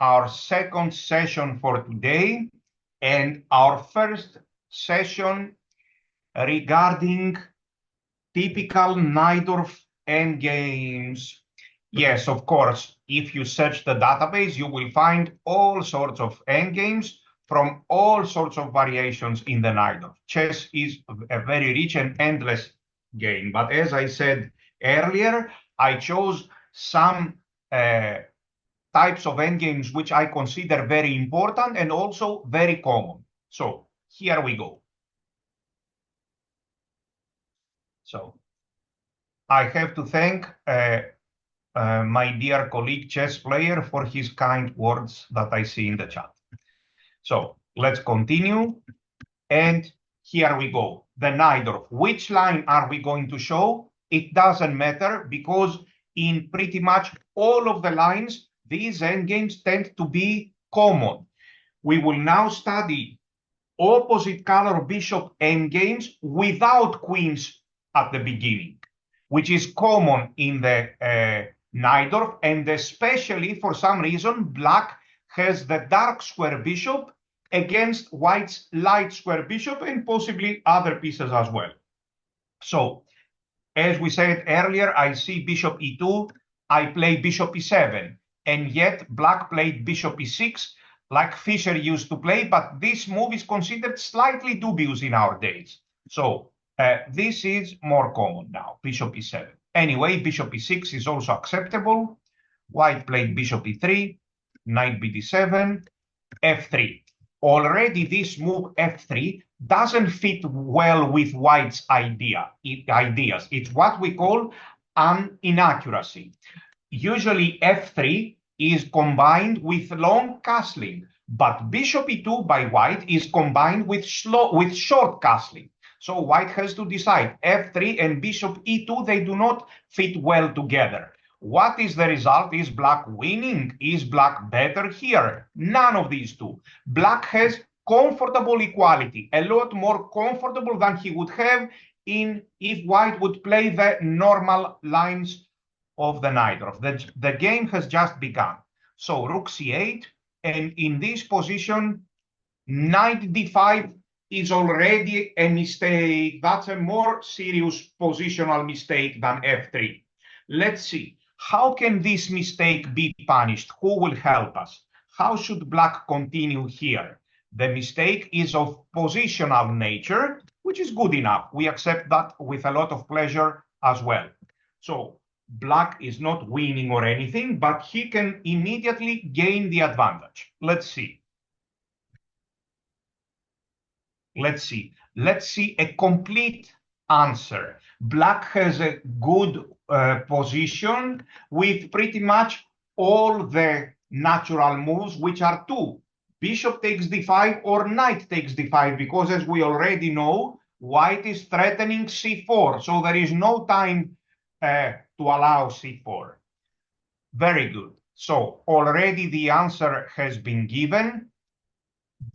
our second session for today and our first session regarding typical Najdorf endgames. Yes, of course, if you search the database, you will find all sorts of endgames from all sorts of variations in the Najdorf. Chess is a very rich and endless game. But as I said earlier, I chose some types of endgames which I consider very important and also very common. So here we go. So I have to thank my dear colleague chess player for his kind words that I see in the chat. So let's continue. And here we go. The Najdorf. Which line are we going to show? It doesn't matter because in pretty much all of the lines, these endgames tend to be common. We will now study opposite color bishop endgames without queens at the beginning, which is common in the Najdorf, and especially for some reason, black has the dark square bishop against white's light square bishop and possibly other pieces as well. So, as we said earlier, I see bishop e2, I play bishop e7, and yet black played bishop e6, like Fischer used to play, but this move is considered slightly dubious in our days. So, this is more common now, bishop e7. Anyway, bishop e6 is also acceptable. White played bishop e3, knight bd7, f3. Already this move f3 doesn't fit well with white's ideas. It's what we call an inaccuracy. Usually f3 is combined with long castling, but bishop e2 by white is combined with short castling. So white has to decide. f3 and bishop e2, they do not fit well together. What is the result? Is black winning? Is black better here? None of these two. Black has comfortable equality, a lot more comfortable than he would have if white would play the normal lines of the Najdorf. The game has just begun. So rook c8, and in this position, knight d5 is already a mistake. That's a more serious positional mistake than f3. Let's see. How can this mistake be punished? Who will help us? How should black continue here? The mistake is of positional nature, which is good enough. We accept that with a lot of pleasure as well. So black is not winning or anything, but he can immediately gain the advantage. Let's see. Let's see a complete answer. Black has a good position with pretty much all the natural moves, which are two. Bishop takes d5 or knight takes d5, because as we already know, white is threatening c4. So there is no time to allow c4. Very good. So already the answer has been given.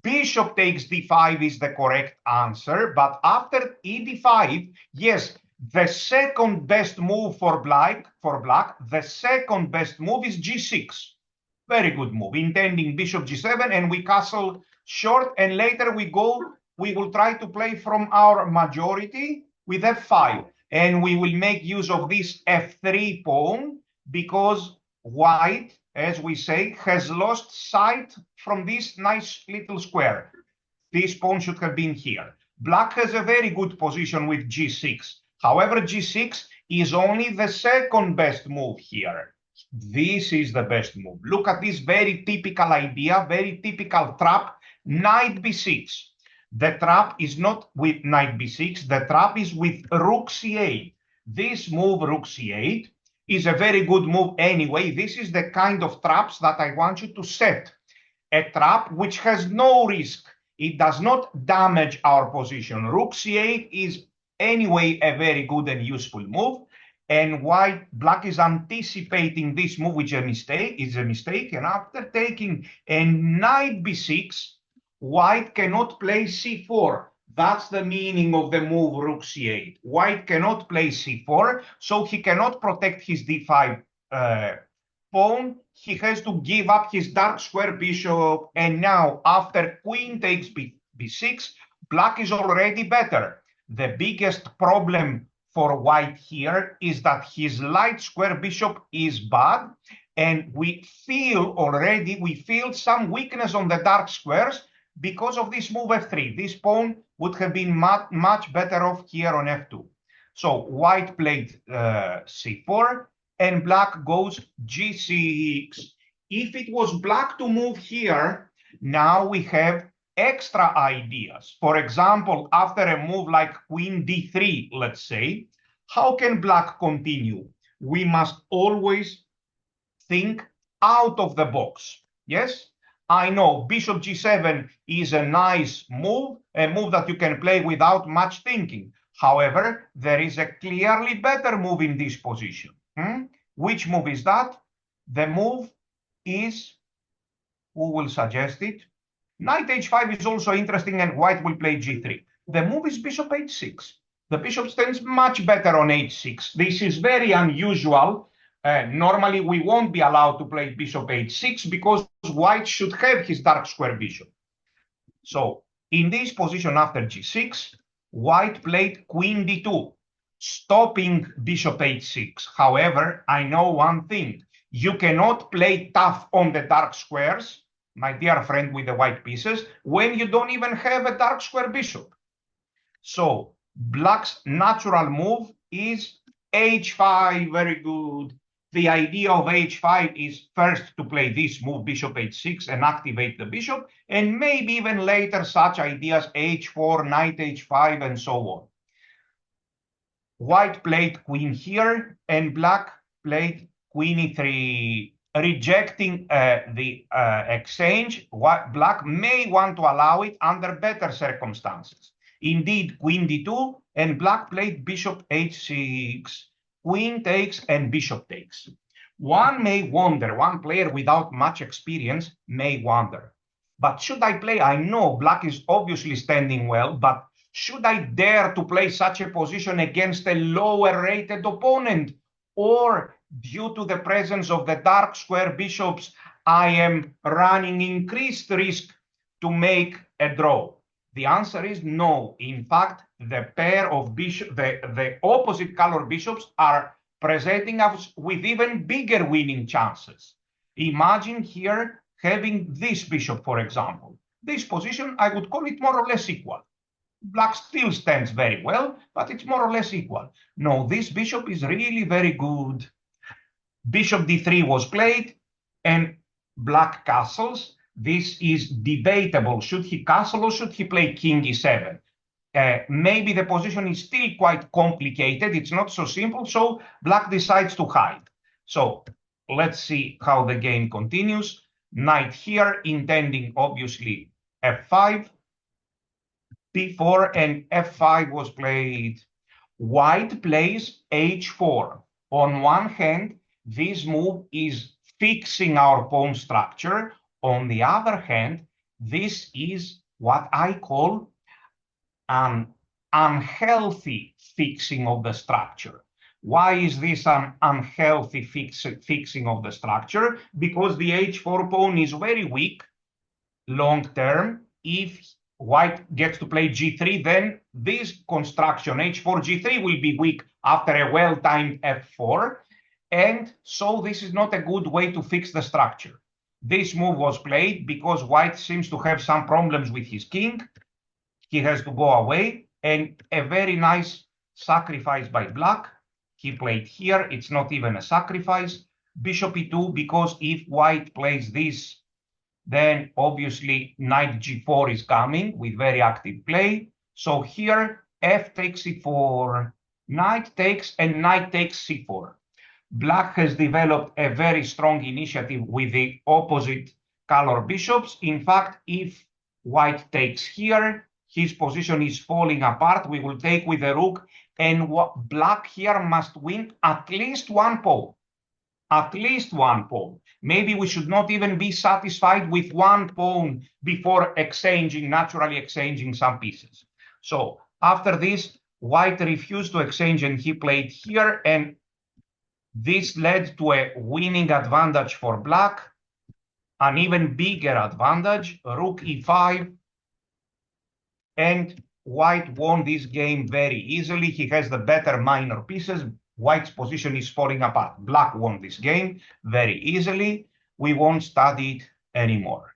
Bishop takes d5 is the correct answer, but after e d5, yes, the second best move for black, the second best move is g6. Very good move, intending bishop g7, and we castle short, and later we will try to play from our majority with f5, and we will make use of this f3 pawn, because white, as we say, has lost sight from this nice little square. This pawn should have been here. Black has a very good position with g6. However, g6 is only the second best move here. This is the best move. Look at this very typical idea, very typical trap, knight b6. The trap is not with knight b6, the trap is with rook c8. This move, rook c8, is a very good move anyway. This is the kind of traps that I want you to set. A trap which has no risk. It does not damage our position. Rook c8 is anyway a very good and useful move. And black is anticipating this move, which is a mistake. And after taking a knight b6, white cannot play c4. That's the meaning of the move rook c8. White cannot play c4, so he cannot protect his d5 pawn. he has to give up his dark square bishop. And now, after queen takes b6, black is already better. The biggest problem for white here is that his light square bishop is bad. And we feel some weakness on the dark squares because of this move f3. This pawn would have been much better off here on f2. So white played c4 and black goes g6. If it was black to move here, now we have extra ideas. For example, after a move like queen d3, let's say, how can black continue? We must always think out of the box. Yes, I know bishop g7 is a nice move, a move that you can play without much thinking. However, there is a clearly better move in this position. Which move is that? The move is, who will suggest it? Knight h5 is also interesting, and white will play g3. The move is bishop h6. The bishop stands much better on h6. This is very unusual. Normally, we won't be allowed to play bishop h6 because white should have his dark square bishop. So in this position after g6, white played queen d2, stopping bishop h6. However, I know one thing. You cannot play tough on the dark squares, my dear friend with the white pieces, when you don't even have a dark square bishop. So black's natural move is h5, very good. The idea of h5 is first to play this move, bishop h6, and activate the bishop, and maybe even later such ideas, h4, knight h5, and so on. White played queen here, and black played queen e3, rejecting the exchange. Black may want to allow it under better circumstances. Indeed, queen d2, and black played bishop h6, queen takes, and bishop takes. One may wonder, one player without much experience may wonder, but should I play? I know black is obviously standing well, but should I dare to play such a position against a lower rated opponent? Or due to the presence of the dark square bishops, I am running increased risk to make a draw? The answer is no. In fact, the pair of bishops, the opposite color bishops are presenting us with even bigger winning chances. Imagine here having this bishop, for example. This position, I would call it more or less equal. Black still stands very well, but it's more or less equal. No, this bishop is really very good. Bishop d3 was played, and black castles. This is debatable. Should he castle or should he play king e7? Maybe the position is still quite complicated. It's not so simple, so black decides to hide. So let's see how the game continues. Knight here, intending obviously f5. b4 and f5 was played. White plays h4. On one hand, this move is fixing our pawn structure. On the other hand, this is what I call an unhealthy fixing of the structure. Why is this an unhealthy fixing of the structure? Because the h4 pawn is very weak long term. If white gets to play g3, then this construction, h4, g3, will be weak after a well-timed f4. And so this is not a good way to fix the structure. This move was played because white seems to have some problems with his king. He has to go away, and a very nice sacrifice by black. He played here. It's not even a sacrifice. Bishop e2, because if white plays this, then obviously knight g4 is coming with very active play. So here, f takes c4, knight takes, and knight takes c4. Black has developed a very strong initiative with the opposite color bishops. In fact, if white takes here, his position is falling apart. We will take with the rook, and black here must win at least one pawn. At least one pawn. Maybe we should not even be satisfied with one pawn before naturally exchanging some pieces. So after this, white refused to exchange, and he played here, and This led to a winning advantage for black, an even bigger advantage, rook e5, and white won this game very easily. He has the better minor pieces. White's position is falling apart. Black won this game very easily. We won't study it anymore.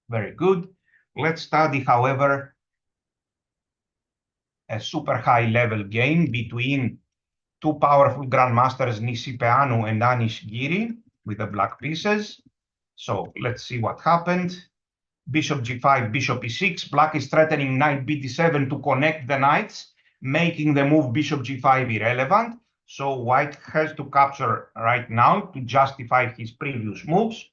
Very good. Let's study, however, a super high level game between two powerful grandmasters, Nisipeanu and Anish Giri, with the black pieces. So let's see what happened. Bishop g5, bishop e6. Black is threatening knight bd7 to connect the knights, making the move bishop g5 irrelevant. So white has to capture right now to justify his previous moves.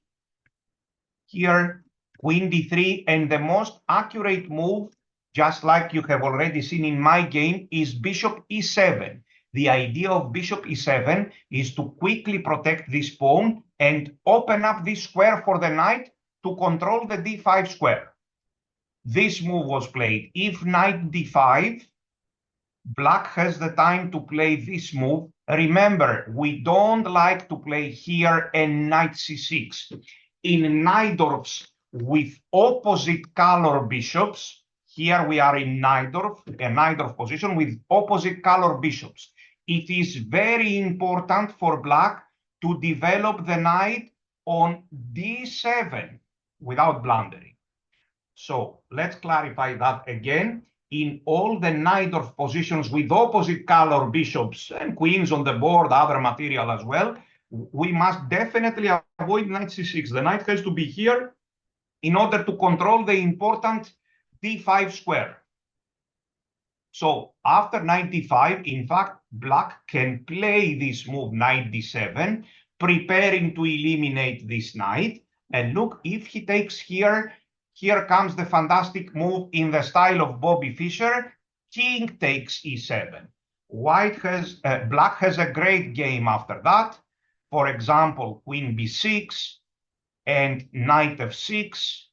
Here, queen d3, and the most accurate move, just like you have already seen in my game, is bishop e7. The idea of bishop e7 is to quickly protect this pawn and open up this square for the knight to control the d5 square. This move was played. If knight d5, black has the time to play this move. Remember, we don't like to play here and knight c6. In Najdorf's with opposite color bishops, here we are in Najdorf, a Najdorf position with opposite color bishops. It is very important for black to develop the knight on d7 without blundering. So let's clarify that again. In all the Najdorf positions with opposite color bishops and queens on the board, other material as well, we must definitely avoid knight c6. The knight has to be here in order to control the important d5 square. So after knight d5, in fact, black can play this move knight d7, preparing to eliminate this knight. And look, if he takes here, here comes the fantastic move in the style of Bobby Fischer. King takes e7. Black has a great game after that. For example, queen b6 and knight f6.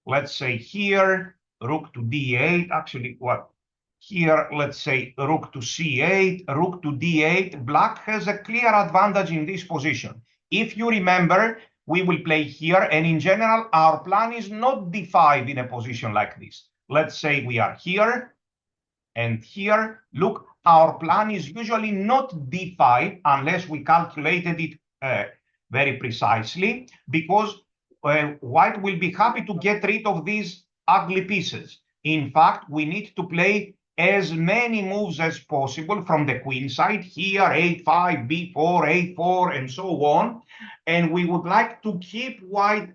Let's say here, rook to d8. Actually, what? Here, let's say rook to c8, rook to d8. Black has a clear advantage in this position. If you remember, we will play here, and in general, our plan is not d5 in a position like this. Let's say we are here and here. Look, our plan is usually not d5 unless we calculated it very precisely, because white will be happy to get rid of these ugly pieces. In fact, we need to play as many moves as possible from the queen side, here, a5, b4, a4, and so on. And we would like to keep white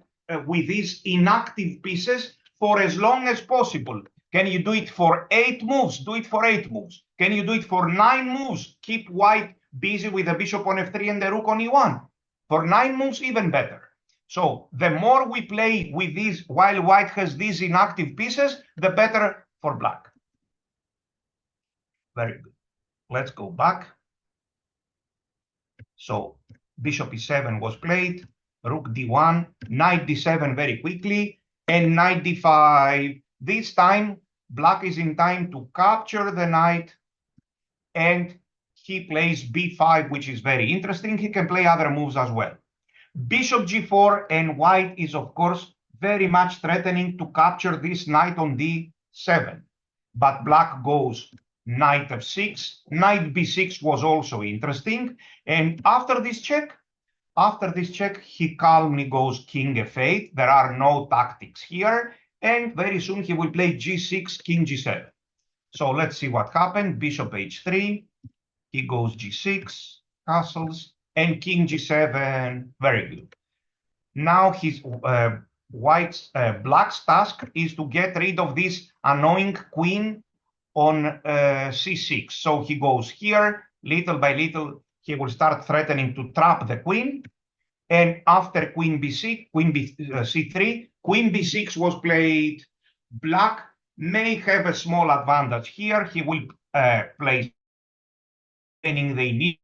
with these inactive pieces for as long as possible. Can you do it for 8 moves? Do it for 8 moves. Can you do it for 9 moves? Keep white busy with the bishop on f3 and the rook on e1. For 9 moves, even better. So the more we play with these while white has these inactive pieces, the better for black. Very good. Let's go back. So bishop e7 was played, rook d1, knight d7 very quickly, and knight d5. This time, black is in time to capture the knight, and he plays b5, which is very interesting. He can play other moves as well. Bishop g4, and white is, of course, very much threatening to capture this knight on d7. But black goes knight f6. Knight b6 was also interesting. And after this check, he calmly goes king f8. There are no tactics here. And very soon he will play g6, king g7. So let's see what happened. Bishop h3. He goes g6, castles, and king g7. Very good. Now his black's task is to get rid of this annoying queen on c6. So he goes here, little by little, he will start threatening to trap the queen. And after queen b6, c3, queen b6 was played. Black may have a small advantage here. He will play, meaning they need.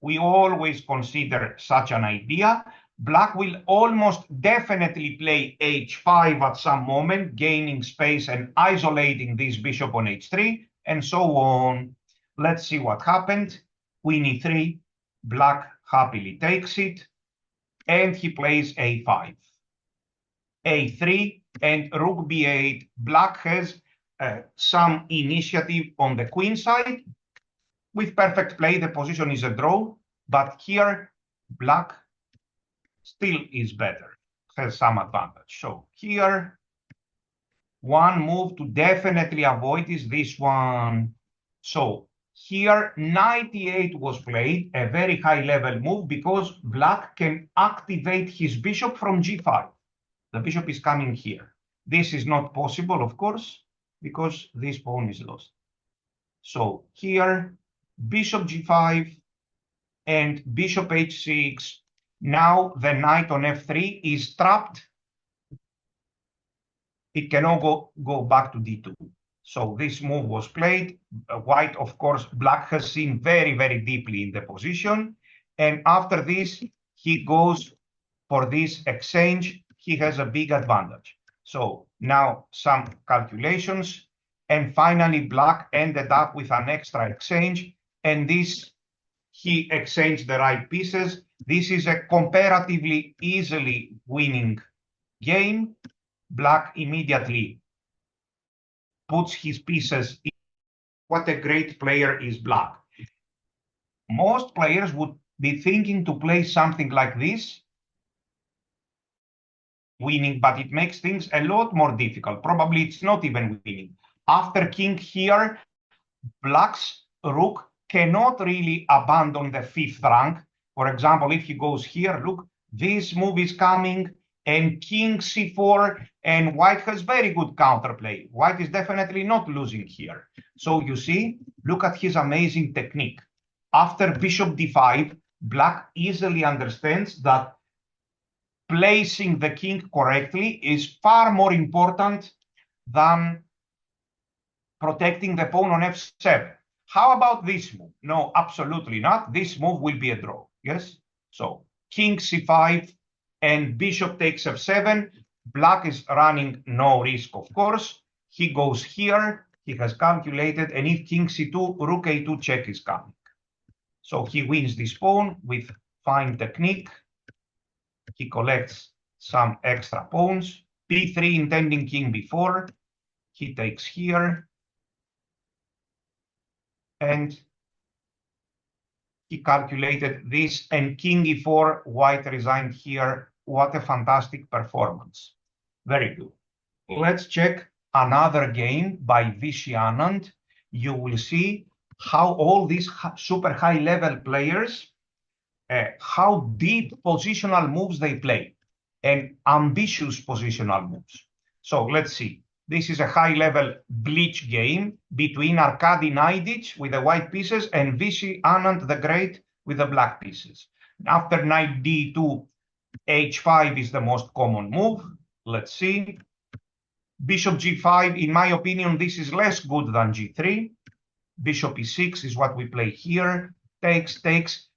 We always consider such an idea. Black will almost definitely play h5 at some moment, gaining space and isolating this bishop on h3. and so on. Let's see what happened. Queen e3, black happily takes it, and he plays a5. a3 and rook b8. Black has some initiative on the queen side. With perfect play, the position is a draw, but here black still is better, has some advantage. So here, one move to definitely avoid is this one. So here, knight e8 was played, a very high level move, because black can activate his bishop from g5. The bishop is coming here. This is not possible, of course, because this pawn is lost. So here, bishop g5 and bishop h6. Now the knight on f3 is trapped. It cannot go back to d2. So this move was played. White, of course, black has seen very, very deeply in the position. And after this, he goes for this exchange. He has a big advantage. So now some calculations. And finally, black ended up with an extra exchange. And this, he exchanged the right pieces. This is a comparatively easily winning game. Black immediately puts his pieces in. What a great player is black. Most players would be thinking to play something like this, winning, but it makes things a lot more difficult. Probably it's not even winning. After king here, black's rook cannot really abandon the fifth rank. For example, if he goes here, look, this move is coming, and king c4, and white has very good counterplay. White is definitely not losing here. So you see, look at his amazing technique. After bishop d5, black easily understands that placing the king correctly is far more important than protecting the pawn on f7. How about this move? No, absolutely not. This move will be a draw. Yes? So king c5 and bishop takes f7. Black is running no risk, of course. He goes here. He has calculated. And if king c2, rook a2 check is coming. So he wins this pawn with fine technique. He collects some extra pawns. b3 intending king b4. He takes here. And he calculated this, and king e4, white resigned here. What a fantastic performance. Very good. Let's check another game by Vishy Anand. You will see how all these super high level players, how deep positional moves they play, and ambitious positional moves. So let's see. This is a high-level bleach game between Arkady Najdorf with the white pieces and Vishy Anand the Great with the black pieces. After knight d2, h5 is the most common move. Let's see. Bishop g5, in my opinion, this is less good than g3. Bishop e6 is what we play here. Takes.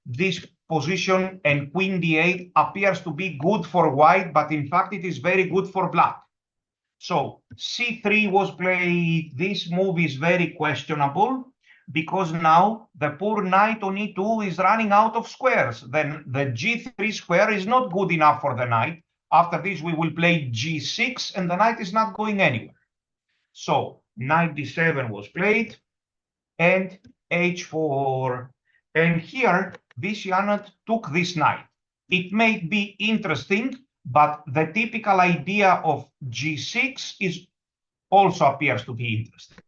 This position and queen d8 appears to be good for white, but in fact it is very good for black. So c3 was played. This move is very questionable because now the poor knight on e2 is running out of squares. Then the g3 square is not good enough for the knight. After this, we will play g6, and the knight is not going anywhere. So knight d7 was played, and h4. And here, Vishy Anand took this knight. It may be interesting, but the typical idea of g6 is also appears to be interesting.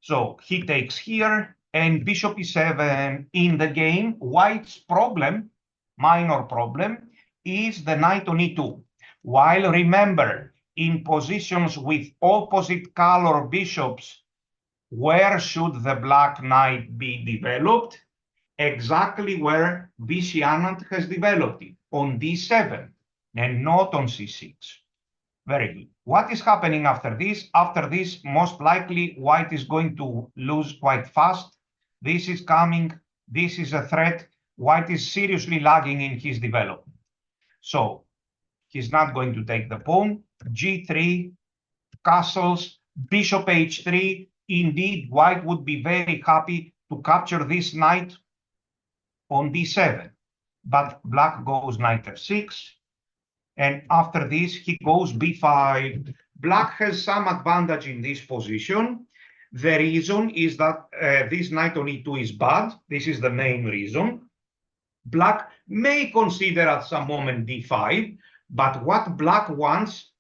So he takes here, and bishop e7 in the game. White's problem, minor problem, is the knight on e2. While remember, in positions with opposite color bishops, where should the black knight be developed? Exactly where Vishy Anand has developed it, on d7, and not on c6. Very good. What is happening after this? After this, most likely, white is going to lose quite fast. This is coming. This is a threat. White is seriously lagging in his development. So he's not going to take the pawn. g3, castles, bishop h3. Indeed, white would be very happy to capture this knight on d7. But black goes knight f6. And after this, he goes b5. Black has some advantage in this position. The reason is that this knight on e2 is bad. This is the main reason. Black may consider at some moment d5, but what black wants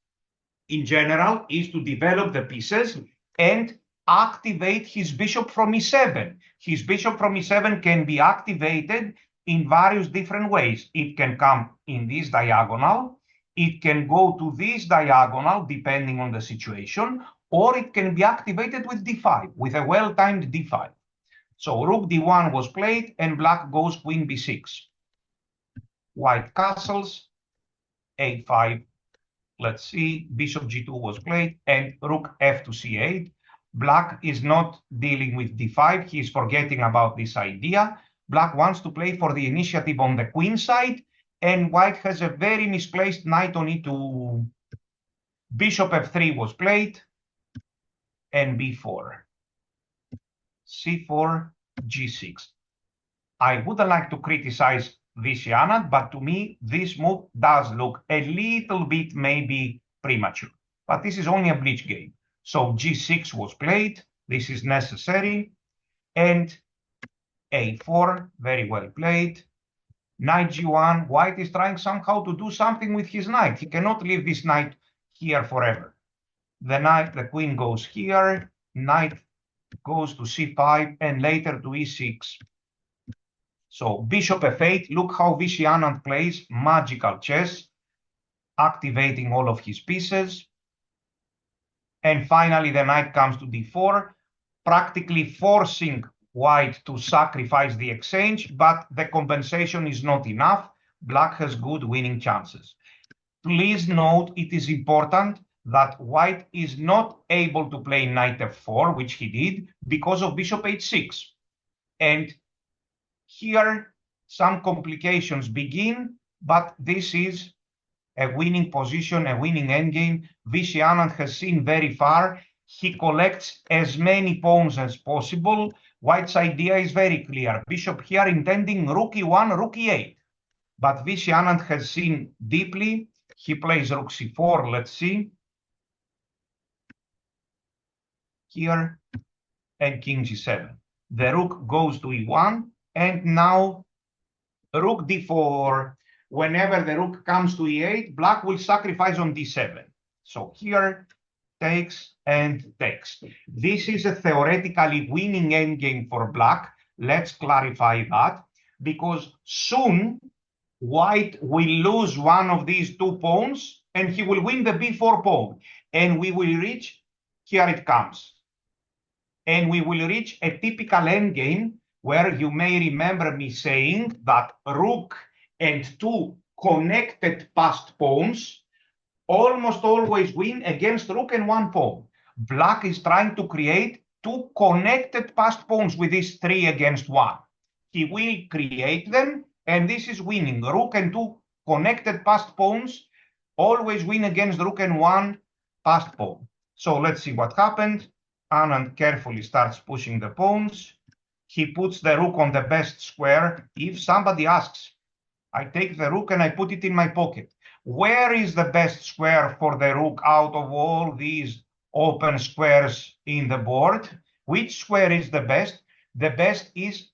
in general is to develop the pieces and activate his bishop from e7. His bishop from e7 can be activated in various different ways. It can come in this diagonal, it can go to this diagonal depending on the situation, or it can be activated with d5, with a well-timed d5. So rook d1 was played and black goes queen b6. White castles, a5. Let's see, bishop g2 was played and rook f to c8. Black is not dealing with d5. He is forgetting about this idea. Black wants to play for the initiative on the queen side, and white has a very misplaced knight on e2. Bishop f3 was played and b4. c4, g6. I wouldn't like to criticize Vishy Anand, but to me, this move does look a little bit maybe premature. But this is only a bridge game. So g6 was played. This is necessary. And a4, very well played. Knight g1, white is trying somehow to do something with his knight. He cannot leave this knight here forever. The queen goes here, knight goes to c5, and later to e6. So bishop f8, look how Vishy Anand plays magical chess, activating all of his pieces. And finally, the knight comes to d4, practically forcing white to sacrifice the exchange, but the compensation is not enough. Black has good winning chances. Please note, it is important that white is not able to play knight f4, which he did, because of bishop h6. And here, some complications begin, but this is a winning position, a winning endgame. Vishy Anand has seen very far. He collects as many pawns as possible. White's idea is very clear. Bishop here intending rook e1, rook e8. But Vishy Anand has seen deeply. He plays rook c4, let's see. Here, and king g7. The rook goes to e1, and now rook d4. Whenever the rook comes to e8, black will sacrifice on d7. So here, takes and takes. This is a theoretically winning endgame for black. Let's clarify that, because soon white will lose one of these two pawns, and he will win the b4 pawn. And we will reach, here it comes, and we will reach a typical endgame where you may remember me saying that rook and two connected passed pawns almost always win against rook and one pawn. Black is trying to create two connected passed pawns with these 3 against 1. He will create them, and this is winning. Rook and two connected passed pawns always win against rook and one passed pawn. So let's see what happened. Anand carefully starts pushing the pawns. He puts the rook on the best square. If somebody asks, I take the rook and I put it in my pocket. Where is the best square for the rook out of all these open squares in the board? Which square is the best? The best is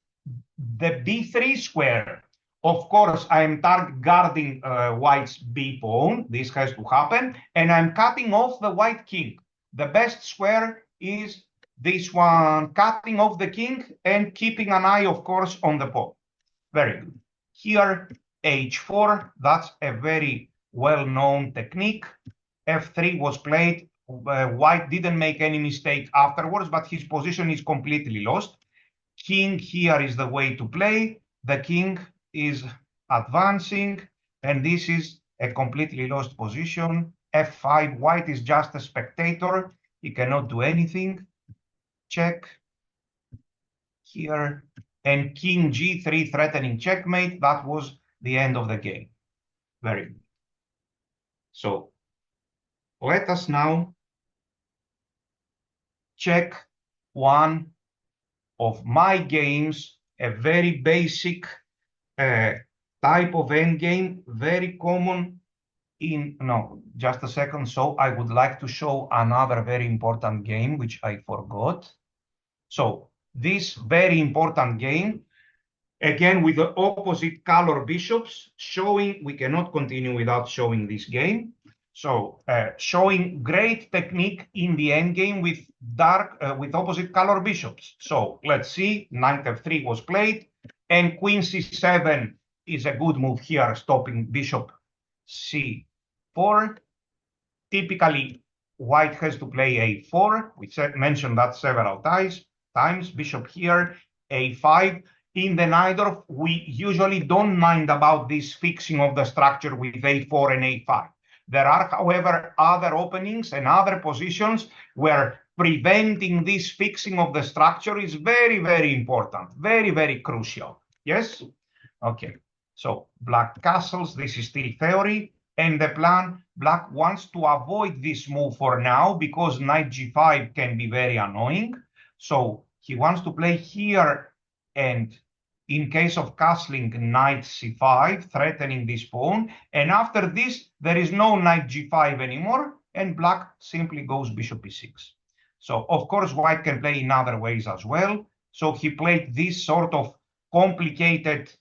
the b3 square. Of course, I am guarding white's b pawn. This has to happen. And I'm cutting off the white king. The best square is this one, cutting off the king and keeping an eye, of course, on the pawn. Very good. Here, h4, that's a very well-known technique. f3 was played. White didn't make any mistake afterwards, but his position is completely lost. King here is the way to play. The king is advancing, and this is a completely lost position. f5, white is just a spectator. He cannot do anything. Check here, and king g3 threatening checkmate. That was the end of the game. Very good. So let us now check one of my games, a very basic type of endgame, very common in, no, just a second. So I would like to show another very important game, which I forgot. So this very important game, again, with the opposite color bishops, showing, we cannot continue without showing this game. So showing great technique in the endgame with with opposite color bishops. So let's see, knight f3 was played, and queen c7 is a good move here, stopping bishop c4. Typically, white has to play a4. We mentioned that several times. Bishop here, a5. In the Najdorf, we usually don't mind about this fixing of the structure with a4 and a5. There are, however, other openings and other positions where preventing this fixing of the structure is very, very important, very, very crucial. Yes? Okay. So black castles, this is still theory. And the plan, black wants to avoid this move for now because knight g5 can be very annoying. So he wants to play here, and in case of castling, knight c5, threatening this pawn. And after this, there is no knight g5 anymore, and black simply goes bishop e6. So of course, white can play in other ways as well. So he played this sort of complicated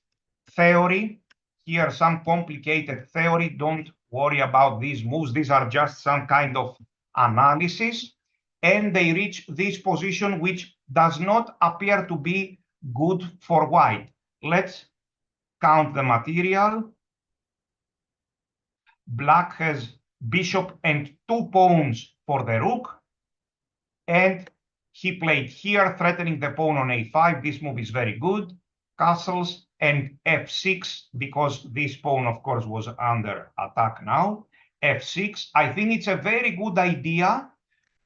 theory. Here, some complicated theory. Don't worry about these moves. These are just some kind of analysis. And they reach this position, which does not appear to be good for white. Let's count the material. Black has bishop and 2 pawns for the rook. And he played here, threatening the pawn on a5. This move is very good. Castles and f6, because this pawn, of course, was under attack now. f6. I think it's a very good idea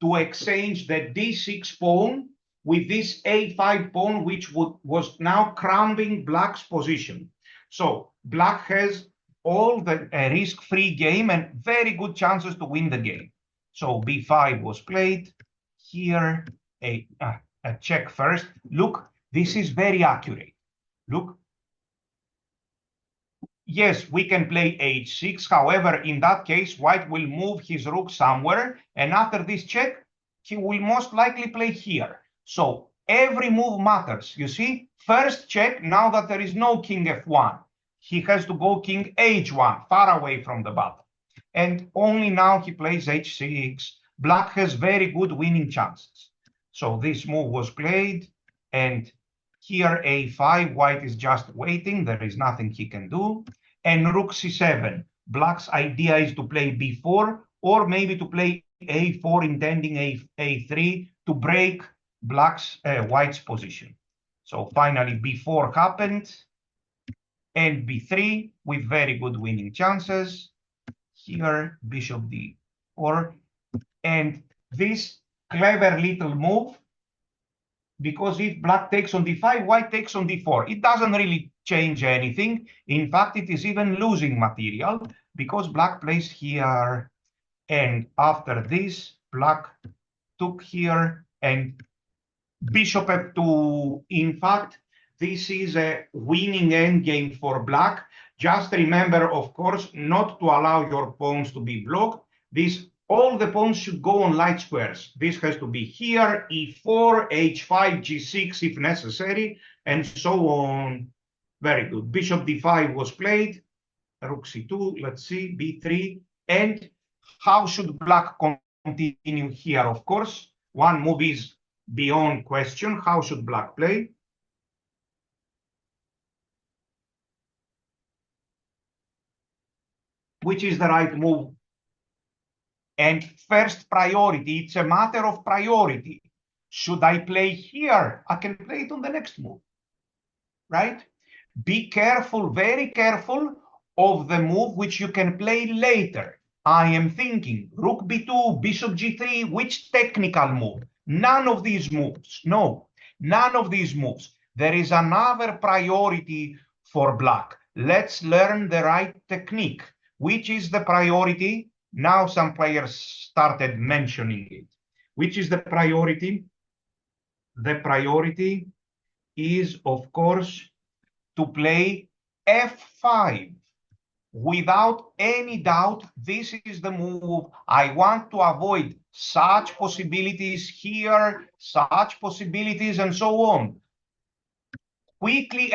to exchange the d6 pawn with this a5 pawn, which was now cramping black's position. So black has all the risk-free game and very good chances to win the game. So b5 was played. Here, a check first. Look, this is very accurate. Look. Yes, we can play h6. However, in that case, white will move his rook somewhere. And after this check, he will most likely play here. So every move matters. You see, first check, now that there is no king f1. He has to go king h1, far away from the bottom. And only now he plays h6. Black has very good winning chances. So this move was played, and here a5, white is just waiting. There is nothing he can do. And rook c7. Black's idea is to play b4, or maybe to play a4, intending a3 to break white's position. So finally b4 happened, and b3 with very good winning chances. Here, bishop d4. And this clever little move, because if black takes on d5, white takes on d4. It doesn't really change anything. In fact, it is even losing material because black plays here. And after this, black took here and bishop f2. In fact, this is a winning endgame for black. Just remember, of course, not to allow your pawns to be blocked. All the pawns should go on light squares. This has to be here, e4, h5, g6 if necessary, and so on. Very good. Bishop d5 was played. Rook c2, let's see, b3. And how should black continue here? Of course, one move is beyond question. How should black play? Which is the right move? And first priority, it's a matter of priority. Should I play here? I can play it on the next move, right? Be careful, very careful of the move which you can play later. I am thinking rook b2, bishop g3, which technical move? None of these moves. No, none of these moves. There is another priority for black. Let's learn the right technique. Which is the priority? Now some players started mentioning it. Which is the priority? the priority is, of course, to play f5. Without any doubt, this is the move. I want to avoid such possibilities here, such possibilities, and so on. Quickly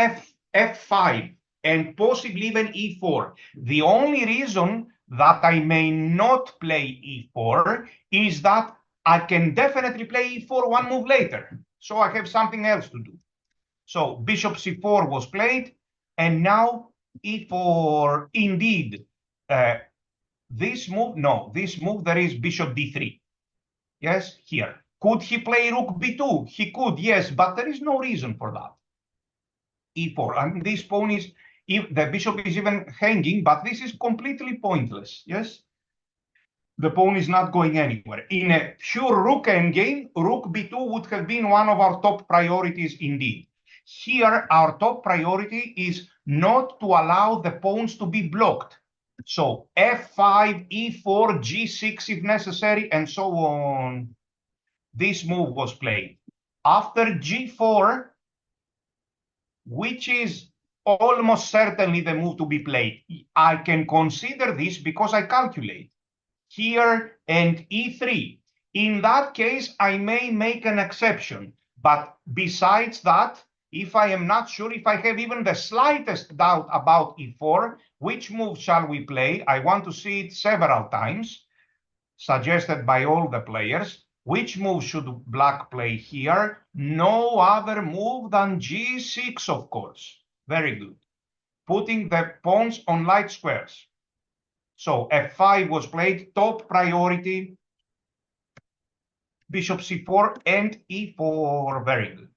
f5 and possibly even e4. The only reason that I may not play e4 is that I can definitely play e4 one move later. So I have something else to do. So bishop c4 was played, and now e4. Indeed, this move, no, this move, there is bishop d3. Yes, here. Could he play rook b2? He could, yes, but there is no reason for that. e4. I mean, this pawn is, if the bishop is even hanging, but this is completely pointless. Yes, the pawn is not going anywhere. In a pure rook endgame, rook b2 would have been one of our top priorities indeed. Here, our top priority is not to allow the pawns to be blocked. So f5, e4, g6 if necessary, and so on. This move was played. After g4, which is almost certainly the move to be played, I can consider this because I calculate here and e3. In that case, I may make an exception. But besides that, if I am not sure, if I have even the slightest doubt about e4, which move shall we play? I want to see it several times, suggested by all the players. Which move should black play here? No other move than g6, of course. Very good. Putting the pawns on light squares. So f5 was played, top priority, bishop c4 and e4, very good.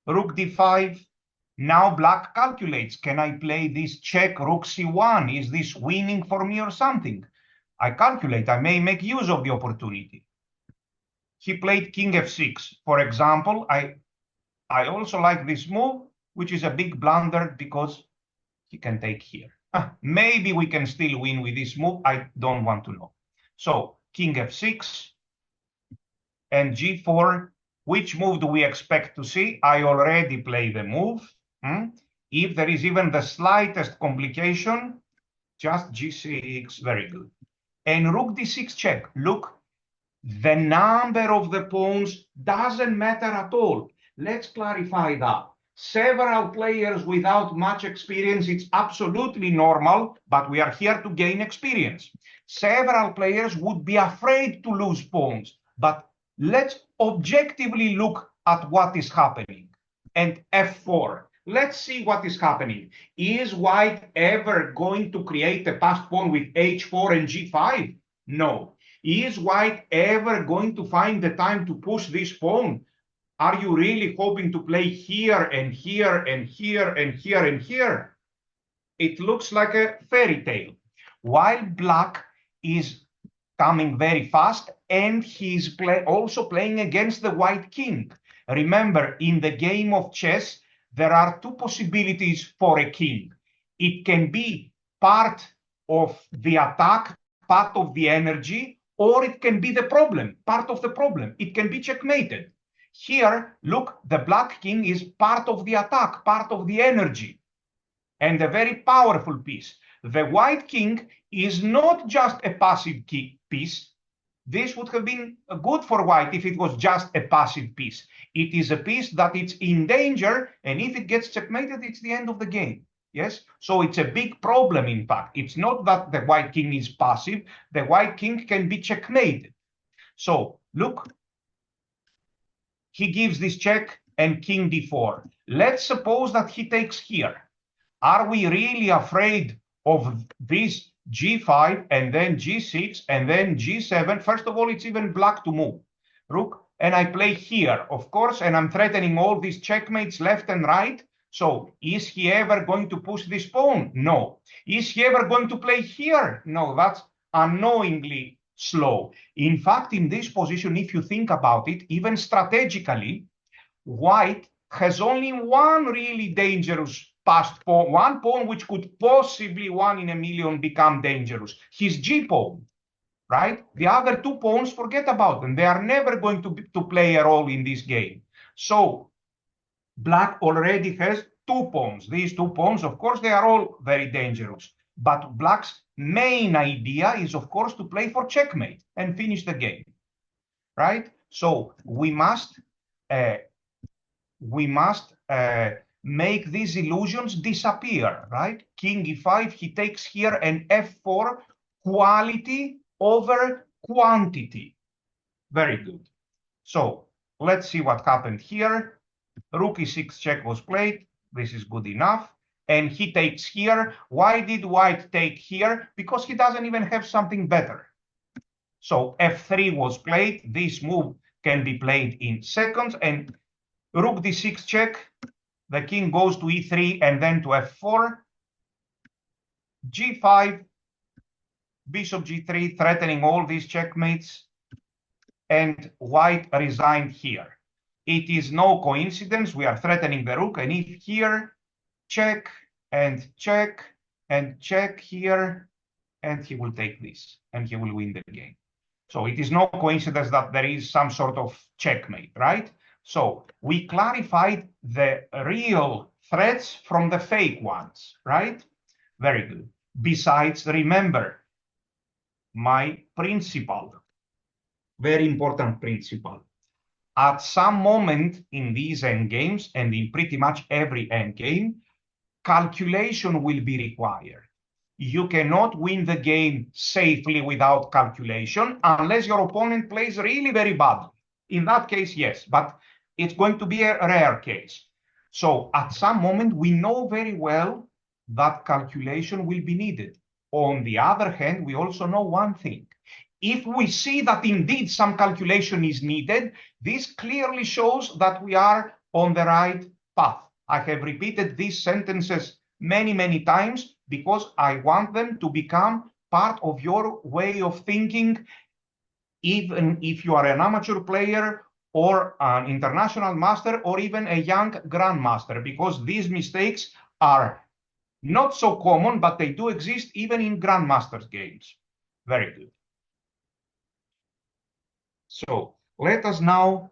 Rook d5, now black calculates, can I play this check rook c1? Is this winning for me or something? I calculate, I may make use of the opportunity. He played king f6. For example, I also like this move, which is a big blunder because he can take here. Maybe we can still win with this move. I don't want to know. So king f6 and g4. Which move do we expect to see? I already play the move. If there is even the slightest complication, just g6. Very good. And rook d6 check. Look, the number of the pawns doesn't matter at all. Let's clarify that. Several players without much experience, it's absolutely normal, but we are here to gain experience. Several players would be afraid to lose pawns, but let's objectively look at what is happening. And f4, let's see what is happening. Is white ever going to create a passed pawn with h4 and g5? No. Is white ever going to find the time to push this pawn? Are you really hoping to play here and here and here and here and here? It looks like a fairy tale. While black is coming very fast and he's also playing against the white king. Remember, in the game of chess, there are two possibilities for a king. It can be part of the attack, part of the energy, or it can be the problem, part of the problem. It can be checkmated. Here, look, the black king is part of the attack, part of the energy, and a very powerful piece. The white king is not just a passive piece. This would have been good for white if it was just a passive piece. It is a piece that it's in danger, and if it gets checkmated, it's the end of the game. Yes, so it's a big problem, in fact. It's not that the white king is passive. The white king can be checkmated. So look, he gives this check and king d4. Let's suppose that he takes here. Are we really afraid of this g5 and then g6 and then g7? First of all, it's even black to move. Rook, and I play here, of course, and I'm threatening all these checkmates left and right. So is he ever going to push this pawn? No. Is he ever going to play here? No, that's annoyingly slow. In fact, in this position, if you think about it, even strategically, white has only one really dangerous passed pawn, one pawn which could possibly 1 in a million become dangerous, his g pawn, right? The other two pawns, forget about them. They are never going to play a role in this game. So black already has 2 pawns. These 2 pawns, of course, they are all very dangerous. But black's main idea is, of course, to play for checkmate and finish the game, right? So we must make these illusions disappear, right? King e5, he takes here an f4, quality over quantity. Very good. So let's see what happened here. Rook e6 check was played. This is good enough. And he takes here. Why did white take here? Because he doesn't even have something better. So f3 was played. This move can be played in seconds. And rook d6 check. The king goes to e3 and then to f4. g5, bishop g3, threatening all these checkmates. And white resigned here. It is no coincidence. We are threatening the rook. And if here, check and check and check here, and he will take this and he will win the game. So it is no coincidence that there is some sort of checkmate, right? So we clarified the real threats from the fake ones, right? Very good. Besides, remember my principle, very important principle. At some moment in these endgames, and in pretty much every endgame, calculation will be required. You cannot win the game safely without calculation unless your opponent plays really very badly. In that case, yes, but it's going to be a rare case. So at some moment, we know very well that calculation will be needed. On the other hand, we also know one thing. If we see that indeed some calculation is needed, this clearly shows that we are on the right path. I have repeated these sentences many, many times because I want them to become part of your way of thinking, even if you are an amateur player or an international master or even a young grandmaster, because these mistakes are not so common, but they do exist even in grandmasters games. Very good. So let us now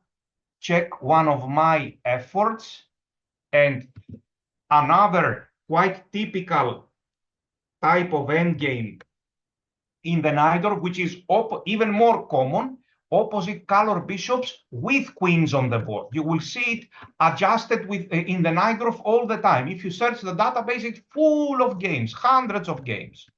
check one of my efforts, and another quite typical type of endgame in the Najdorf, which is even more common, opposite color bishops with queens on the board. You will see it adjusted in the Najdorf all the time. If you search the database, it's full of games, hundreds of games.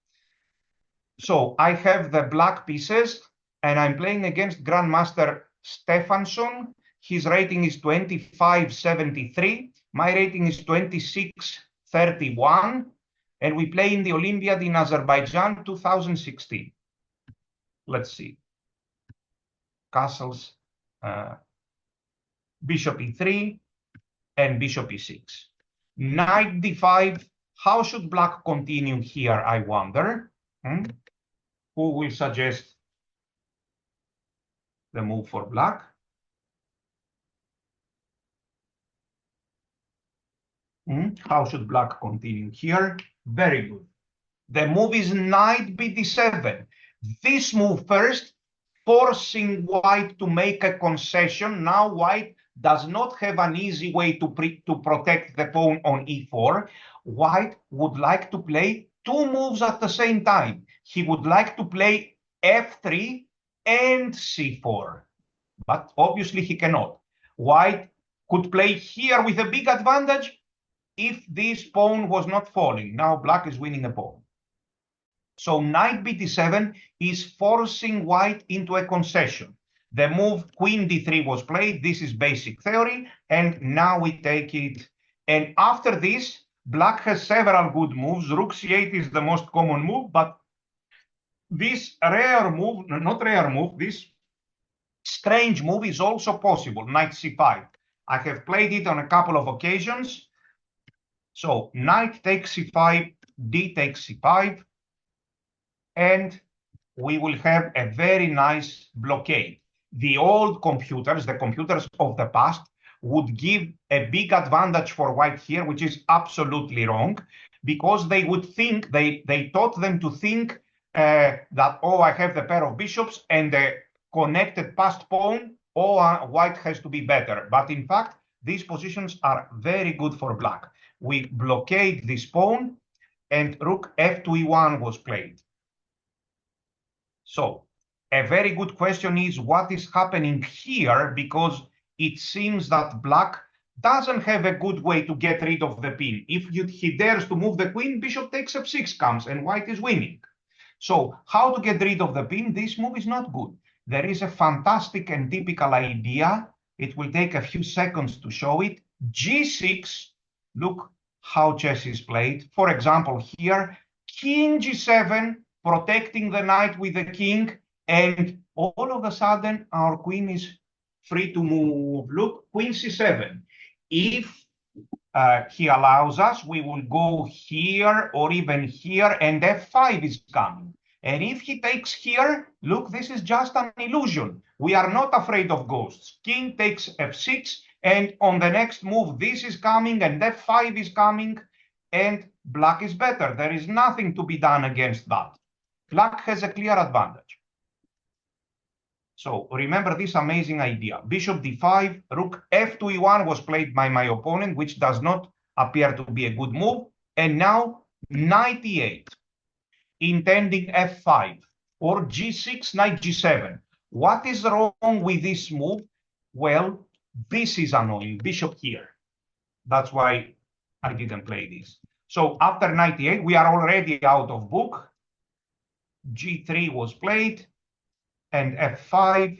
So I have the black pieces, and I'm playing against Grandmaster Stefansson. His rating is 2573. My rating is 2631. And we play in the Olympiad in Azerbaijan 2016. Let's see. Castles, bishop e3, and bishop e6. Knight d5. How should black continue here, I wonder? Who will suggest the move for black? How should black continue here? Very good. The move is knight bd7. This move first, forcing white to make a concession. Now white does not have an easy way to protect the pawn on e4. White would like to play two moves at the same time. He would like to play f3 and c4, but obviously he cannot. White could play here with a big advantage if this pawn was not falling. Now black is winning a pawn. So knight bd7 is forcing white into a concession. The move queen d3 was played. This is basic theory. And now we take it. And after this, black has several good moves. Rook c8 is the most common move, but this rare move, not rare move, this strange move is also possible, knight c5. I have played it on a couple of occasions. So knight takes c5, d takes c5, and we will have a very nice blockade. The old computers, the computers of the past, would give a big advantage for white here, which is absolutely wrong, because they would think, they taught them to think that, oh, I have the pair of bishops and the connected passed pawn or white has to be better. But in fact, these positions are very good for black. We blockade this pawn, and rook f2 e1 was played. So a very good question is what is happening here, because it seems that black doesn't have a good way to get rid of the pin. If he dares to move the queen, bishop takes f6 comes, and white is winning. So how to get rid of the pin? This move is not good. There is a fantastic and typical idea. It will take a few seconds to show it. G6, look how chess is played. For example, here, king G7, protecting the knight with the king, and all of a sudden our queen is free to move. Look, queen C7. If he allows us, we will go here or even here, and f5 is coming. And if he takes here, look, this is just an illusion. We are not afraid of ghosts. King takes f6, and on the next move, this is coming, and f5 is coming, and black is better. There is nothing to be done against that. Black has a clear advantage. So remember this amazing idea. Bishop d5, rook f2 e1 was played by my opponent, which does not appear to be a good move. And now knight e8, intending f5, or g6, knight g7. What is wrong with this move? Well, this is annoying, bishop here. That's why I didn't play this. So after knight e8, we are already out of book. g3 was played, and f5,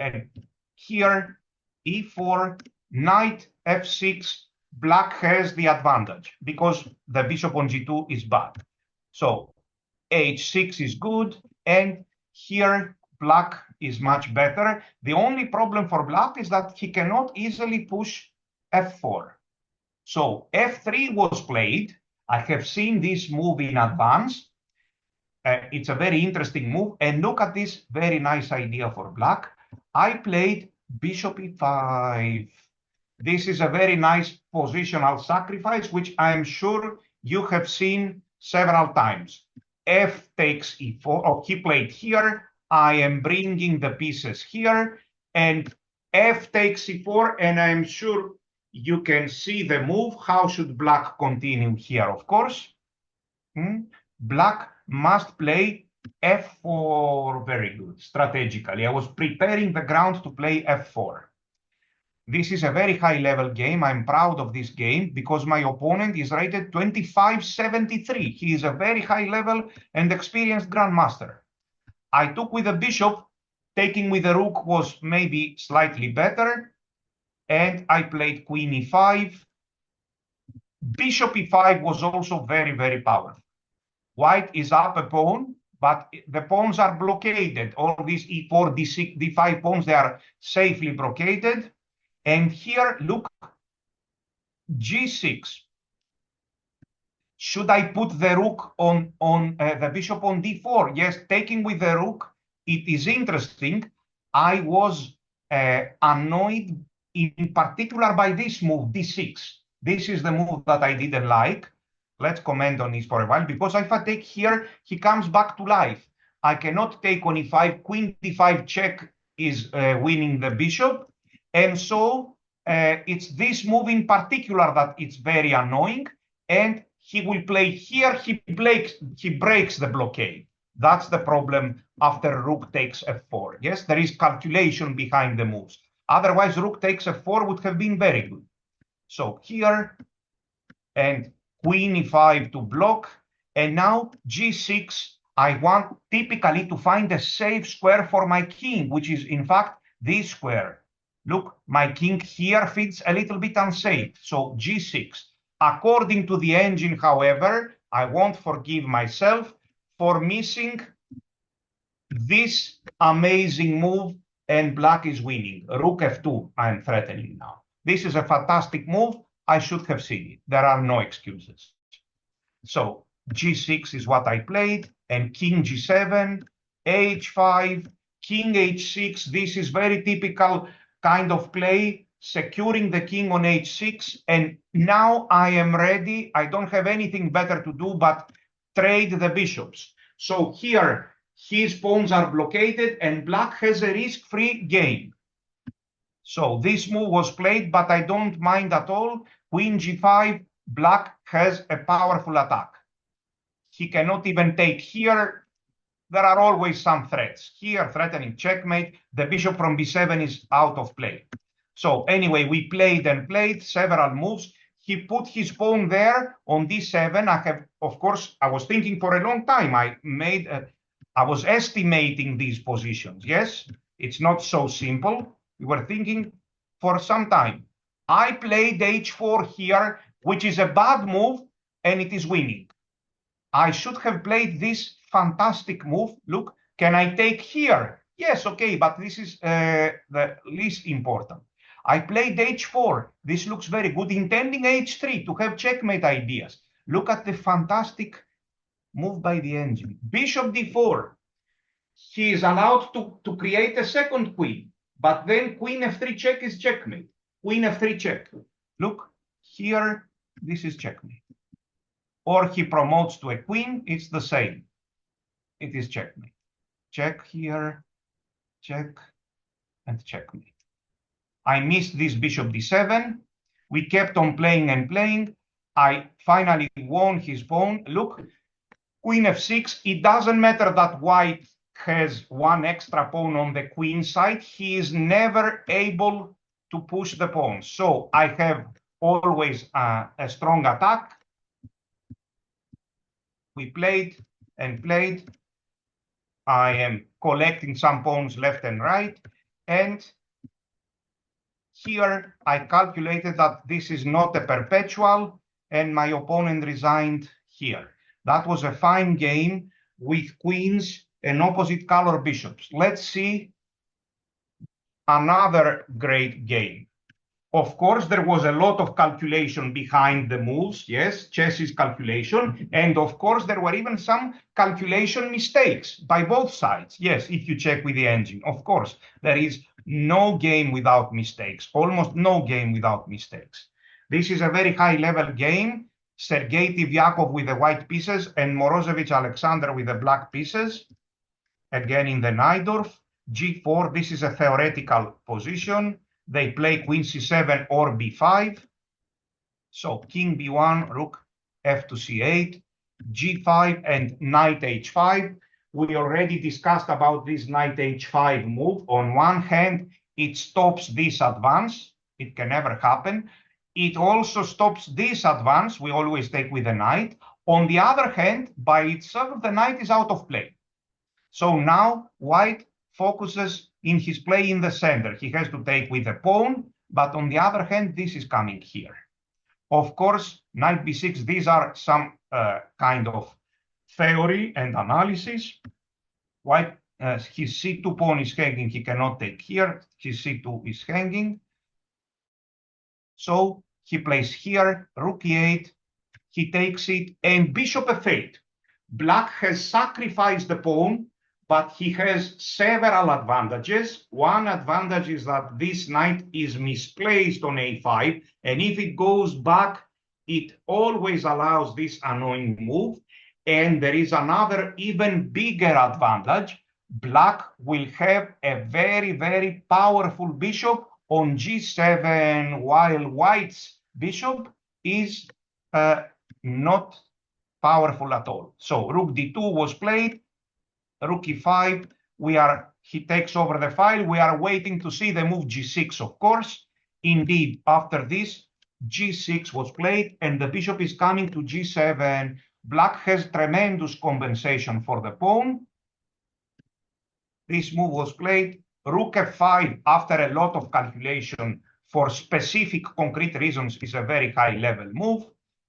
and here e4, knight f6, black has the advantage because the bishop on g2 is bad. So h6 is good, and here black is much better. The only problem for black is that he cannot easily push f4. So f3 was played. I have seen this move in advance. It's a very interesting move. And look at this very nice idea for black. I played bishop e5. This is a very nice positional sacrifice, which I'm sure you have seen several times. F takes e4, or he played here. I am bringing the pieces here, and F takes e4, and I'm sure you can see the move. How should black continue here? Of course, black must play f4 very good, strategically. I was preparing the ground to play f4. This is a very high-level game. I'm proud of this game because my opponent is rated 2573. He is a very high-level and experienced grandmaster. I took with the bishop. Taking with the rook was maybe slightly better. And I played queen e5. Bishop e5 was also very, very powerful. White is up a pawn, but the pawns are blockaded. All these e4, d6, d5 pawns, they are safely blockaded. And here, look, g6. Should I put the rook on the bishop on d4? Yes, taking with the rook, it is interesting. I was annoyed in particular by this move, d6. This is the move that I didn't like. Let's comment on this for a while, because if I take here, he comes back to life. I cannot take on e5. Queen d5 check is winning the bishop. And so it's this move in particular that it's very annoying. And he will play here, he breaks the blockade. That's the problem after rook takes f4. Yes, there is calculation behind the moves. Otherwise, rook takes f4 would have been very good. So here, and queen e5 to block. And now g6, I want typically to find a safe square for my king, which is in fact this square. Look, my king here feels a little bit unsafe. So g6. According to the engine, however, I won't forgive myself for missing this amazing move, and black is winning. Rook f2, I'm threatening now. This is a fantastic move. I should have seen it. There are no excuses. So g6 is what I played, and king g7, h5, king h6. This is very typical kind of play, securing the king on h6. And now I am ready. I don't have anything better to do but trade the bishops. So here his pawns are blockaded, and black has a risk-free game. So this move was played, but I don't mind at all. Queen g5, black has a powerful attack. He cannot even take here. There are always some threats. Here, threatening checkmate. The bishop from b7 is out of play. So anyway, we played and played several moves. He put his pawn there on d7. Of course, I was thinking for a long time. I was estimating these positions. Yes, it's not so simple. We were thinking for some time. I played h4 here, which is a bad move, and it is winning. I should have played this fantastic move. Look, can I take here? Yes, okay, but this is the least important. I played h4. This looks very good, intending h3 to have checkmate ideas. Look at the fantastic move by the engine. Bishop d4. He is allowed to create a second queen, but then queen f3 check is checkmate. Queen f3 check. Look, here, this is checkmate. Or he promotes to a queen, it's the same. It is checkmate. Check here, check, and checkmate. I missed this bishop d7. We kept on playing and playing. I finally won his pawn. Look, queen f6. It doesn't matter that white has one extra pawn on the queen side. He is never able to push the pawn. So I have always a strong attack. We played and played. I am collecting some pawns left and right. And here I calculated that this is not a perpetual, and my opponent resigned here. That was a fine game with queens and opposite color bishops. Let's see another great game. Of course, there was a lot of calculation behind the moves. Yes, chess is calculation. And of course, there were even some calculation mistakes by both sides. Yes, if you check with the engine, of course, there is no game without mistakes, almost no game without mistakes. This is a very high-level game. Sergei Tivyakov with the white pieces and Morozevich Alexander with the black pieces. Again in the Najdorf. G4, this is a theoretical position. They play queen c7 or b5. So king b1, rook f to c8, g5, and knight h5. We already discussed about this knight h5 move. On one hand, it stops this advance. It can never happen. It also stops this advance. We always take with the knight. On the other hand, by itself, the knight is out of play. So now white focuses in his play in the center. He has to take with a pawn, but on the other hand, this is coming here. Of course, knight b6, these are some kind of theory and analysis. White, his c2 pawn is hanging, he cannot take here. His c2 is hanging. So he plays here, rook e8, he takes it, and bishop f8. Black has sacrificed the pawn, but he has several advantages. One advantage is that this knight is misplaced on a5, and if it goes back, it always allows this annoying move. And there is another even bigger advantage. Black will have a very, very powerful bishop on g7, while white's bishop is not powerful at all. So rook d2 was played. Rook e5, he takes over the file. We are waiting to see the move g6, of course. Indeed, after this, g6 was played, and the bishop is coming to g7. Black has tremendous compensation for the pawn. This move was played. Rook f5, after a lot of calculation for specific concrete reasons, is a very high-level move.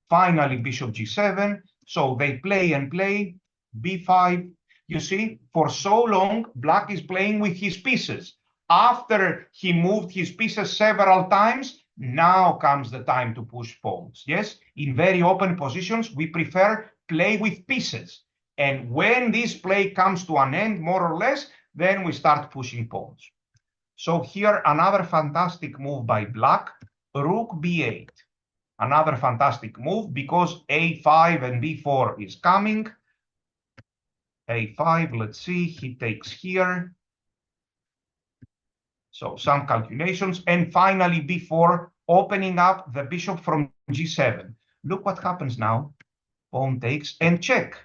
Finally, bishop g7. So they play and play. b5. You see, for so long, black is playing with his pieces. After he moved his pieces several times, now comes the time to push pawns. Yes, in very open positions, we prefer play with pieces. And when this play comes to an end, more or less, then we start pushing pawns. So here, another fantastic move by black, rook b8. Another fantastic move because a5 and b4 is coming. a5, let's see, he takes here. So some calculations, and finally b4, opening up the bishop from g7. Look what happens now. Pawn takes and check.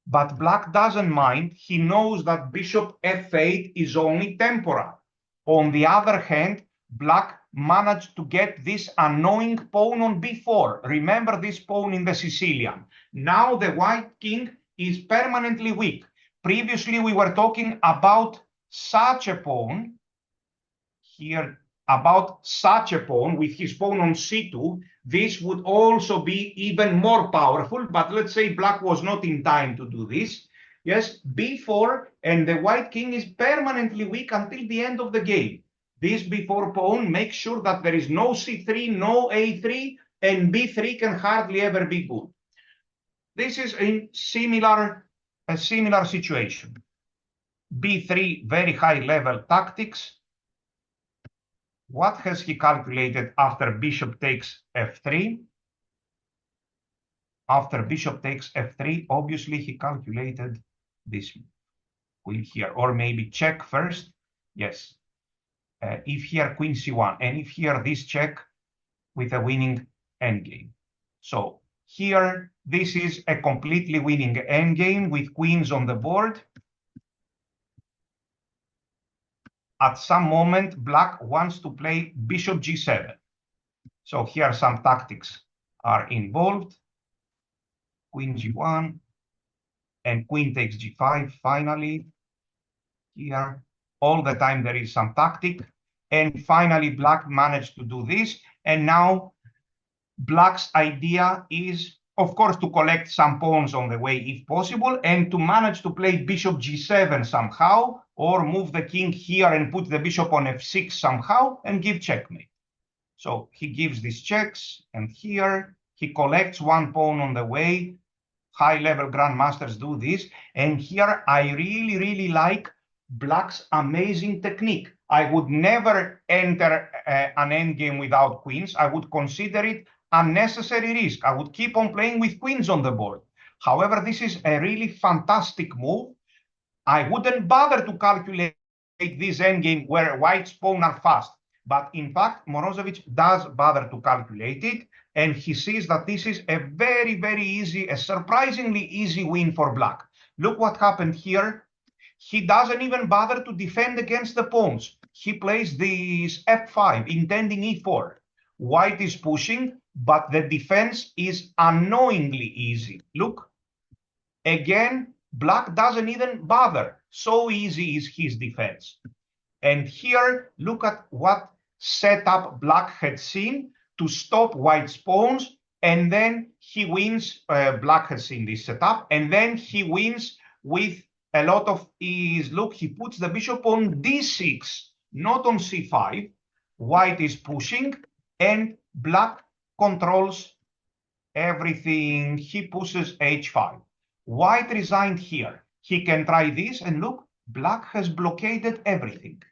But black doesn't mind. He knows that bishop f8 is only temporal. On the other hand, black managed to get this annoying pawn on b4. Remember this pawn in the Sicilian. Now the white king is permanently weak. Previously, we were talking about such a pawn here, about such a pawn with his pawn on c2. This would also be even more powerful, but let's say black was not in time to do this. Yes, b4, and the white king is permanently weak until the end of the game. This b4 pawn makes sure that there is no c3, no a3, and b3 can hardly ever be good. This is a similar situation. b3, very high level tactics. What has he calculated after bishop takes f3? After bishop takes f3, obviously he calculated this queen here, or maybe check first. Yes. If here queen c1, and if here this check with a winning endgame. So here, this is a completely winning endgame with queens on the board. At some moment, black wants to play bishop g7. So here some tactics are involved. Queen g1, and queen takes g5 finally. Here, all the time there is some tactic. And finally, black managed to do this. And now black's idea is, of course, to collect some pawns on the way if possible, and to manage to play bishop g7 somehow, or move the king here and put the bishop on f6 somehow and give checkmate. So he gives these checks, and here he collects one pawn on the way. High-level grandmasters do this. And here I really, really like black's amazing technique. I would never enter an endgame without queens. I would consider it unnecessary risk. I would keep on playing with queens on the board. However, this is a really fantastic move. I wouldn't bother to calculate this endgame where white's pawn are fast. But in fact, Morozevich does bother to calculate it, and he sees that this is a very, very easy, a surprisingly easy win for black. Look what happened here. He doesn't even bother to defend against the pawns. He plays this f5, intending e4. White is pushing, but the defense is annoyingly easy. Look, again, black doesn't even bother. So easy is his defense. And here, look at what setup black had seen to stop white's pawns, and then he wins. Black has seen this setup, and then he wins with a lot of ease. Look, he puts the bishop on d6, not on c5. White is pushing, and black controls everything. He pushes h5. White resigned here. He can try this, and look, black has blockaded everything.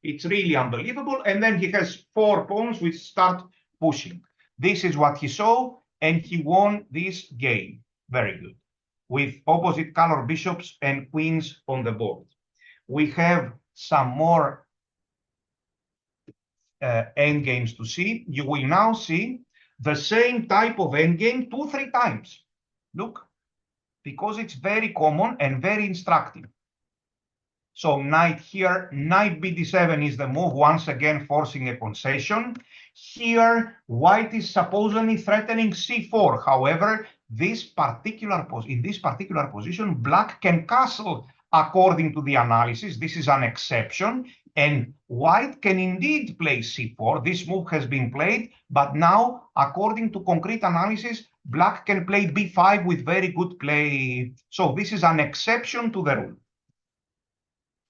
It's really unbelievable. And then he has 4 pawns which start pushing. This is what he saw, and he won this game. Very good. With opposite color bishops and queens on the board. We have some more endgames to see. You will now see the same type of endgame 2-3 times. Look, because it's very common and very instructive. So knight here, knight bd7 is the move, once again forcing a concession. Here, white is supposedly threatening c4. However, in this particular position, black can castle according to the analysis. This is an exception. And white can indeed play c4. This move has been played, but now, according to concrete analysis, black can play b5 with very good play. So this is an exception to the rule.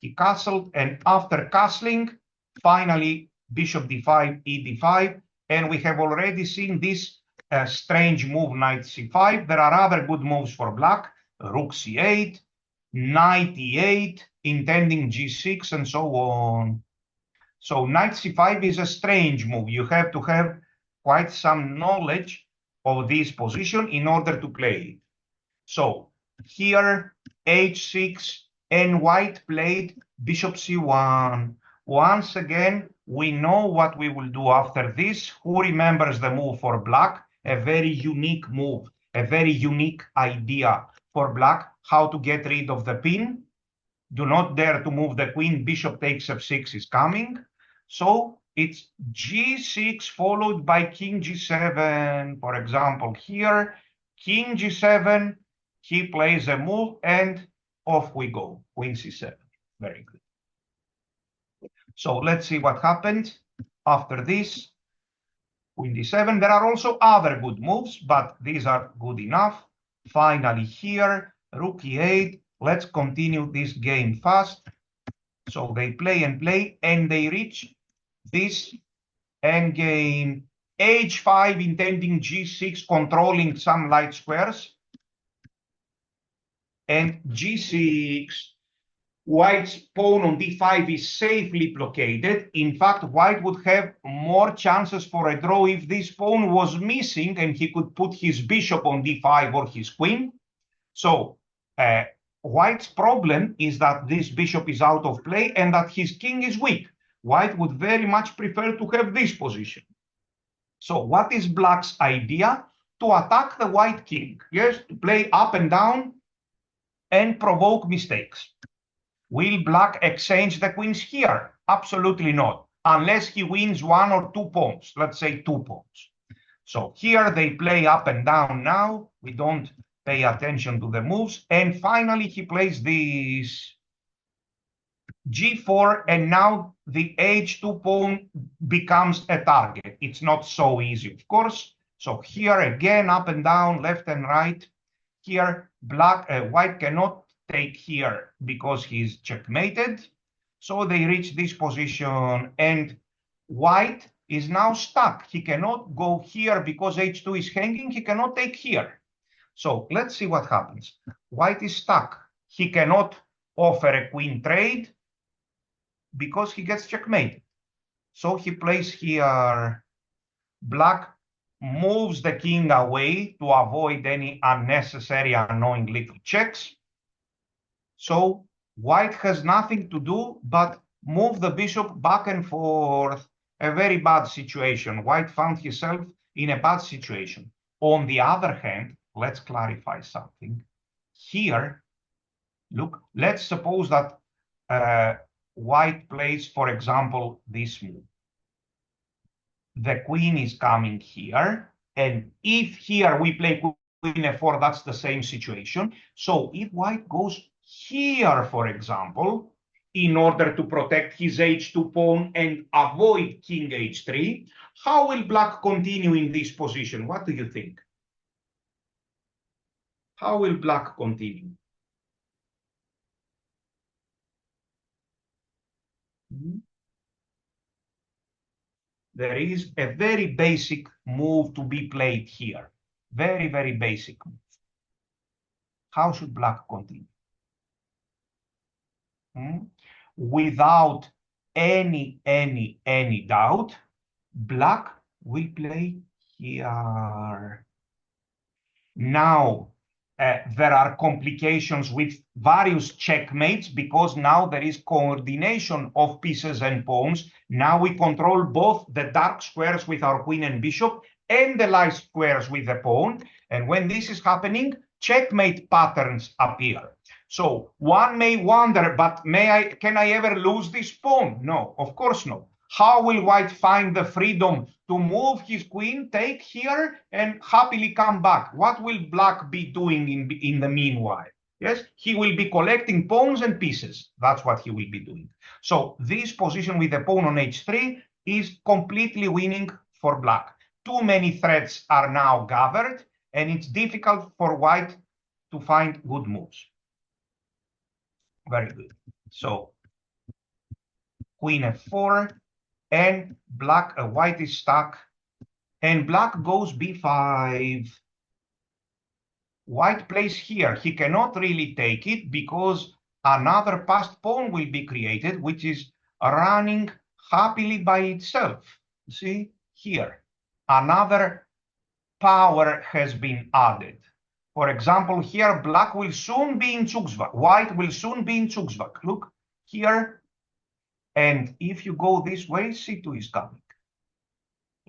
He castled, and after castling, finally, bishop d5, e d5, and we have already seen this strange move, knight c5. There are other good moves for black, rook c8, knight e8, intending g6, and so on. So knight c5 is a strange move. You have to have quite some knowledge of this position in order to play it. So here, h6, and white played bishop c1. Once again, we know what we will do after this. Who remembers the move for black? A very unique move, a very unique idea for black, how to get rid of the pin. Do not dare to move the queen. Bishop takes f6 is coming. So it's g6 followed by king g7. For example, here, king g7, he plays a move, and off we go, queen c7. Very good. So let's see what happened after this. Queen d7. There are also other good moves, but these are good enough. Finally here, rook e8. Let's continue this game fast. So they play and play, and they reach this endgame h5, intending g6, controlling some light squares, and g6. White's pawn on d5 is safely blockaded. In fact, white would have more chances for a draw if this pawn was missing and he could put his bishop on d5 or his queen. So white's problem is that this bishop is out of play and that his king is weak. White would very much prefer to have this position. So what is black's idea? To attack the white king, yes, to play up and down and provoke mistakes. Will black exchange the queens here? Absolutely not, unless he wins 1 or 2 pawns, let's say 2 pawns. So here they play up and down now. We don't pay attention to the moves. And finally, he plays this g4, and now the h2 pawn becomes a target. It's not so easy, of course. So here again, up and down, left and right. Here, white cannot take here because he's checkmated. So they reach this position, and white is now stuck. He cannot go here because h2 is hanging. He cannot take here. So let's see what happens. White is stuck. He cannot offer a queen trade because he gets checkmated. So he plays here. Black moves the king away to avoid any unnecessary, annoying little checks. So white has nothing to do but move the bishop back and forth. A very bad situation. White found himself in a bad situation. On the other hand, let's clarify something. Here, look, let's suppose that white plays, for example, this move. The queen is coming here, and if here we play queen f4, that's the same situation. So if white goes here, for example, in order to protect his h2 pawn and avoid king h3, how will black continue in this position? What do you think? How will black continue? There is a very basic move to be played here. Very, very basic move. How should black continue? Without any doubt, black will play here. Now, there are complications with various checkmates because now there is coordination of pieces and pawns. Now we control both the dark squares with our queen and bishop and the light squares with the pawn. And when this is happening, checkmate patterns appear. So one may wonder, but can I ever lose this pawn? No, of course not. How will white find the freedom to move his queen, take here, and happily come back? What will black be doing in the meanwhile? Yes, he will be collecting pawns and pieces. That's what he will be doing. So this position with the pawn on h3 is completely winning for black. Too many threats are now gathered, and it's difficult for white to find good moves. Very good. So queen f4, and white is stuck, and black goes b5. White plays here. He cannot really take it because another passed pawn will be created, which is running happily by itself. See, here, another power has been added. For example, here, black will soon be in Zugzwang. White will soon be in Zugzwang. Look here. And if you go this way, c2 is coming.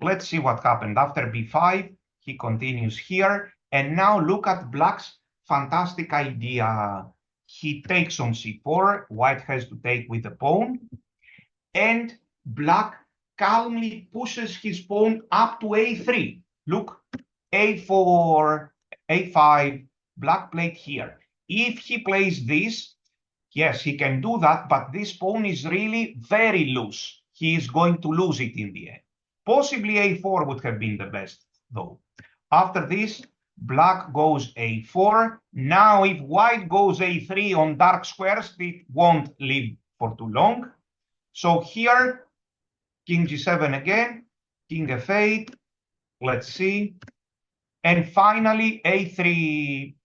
Let's see what happened. After b5, he continues here. And now look at black's fantastic idea. He takes on c4. White has to take with the pawn. And black calmly pushes his pawn up to a3. Look, a4, a5, black played here. If he plays this, yes, he can do that, but this pawn is really very loose. He is going to lose it in the end. Possibly a4 would have been the best, though. After this, black goes a4. Now, if white goes a3 on dark squares, it won't live for too long. So here, king g7 again, king f8. Let's see. And finally, a3.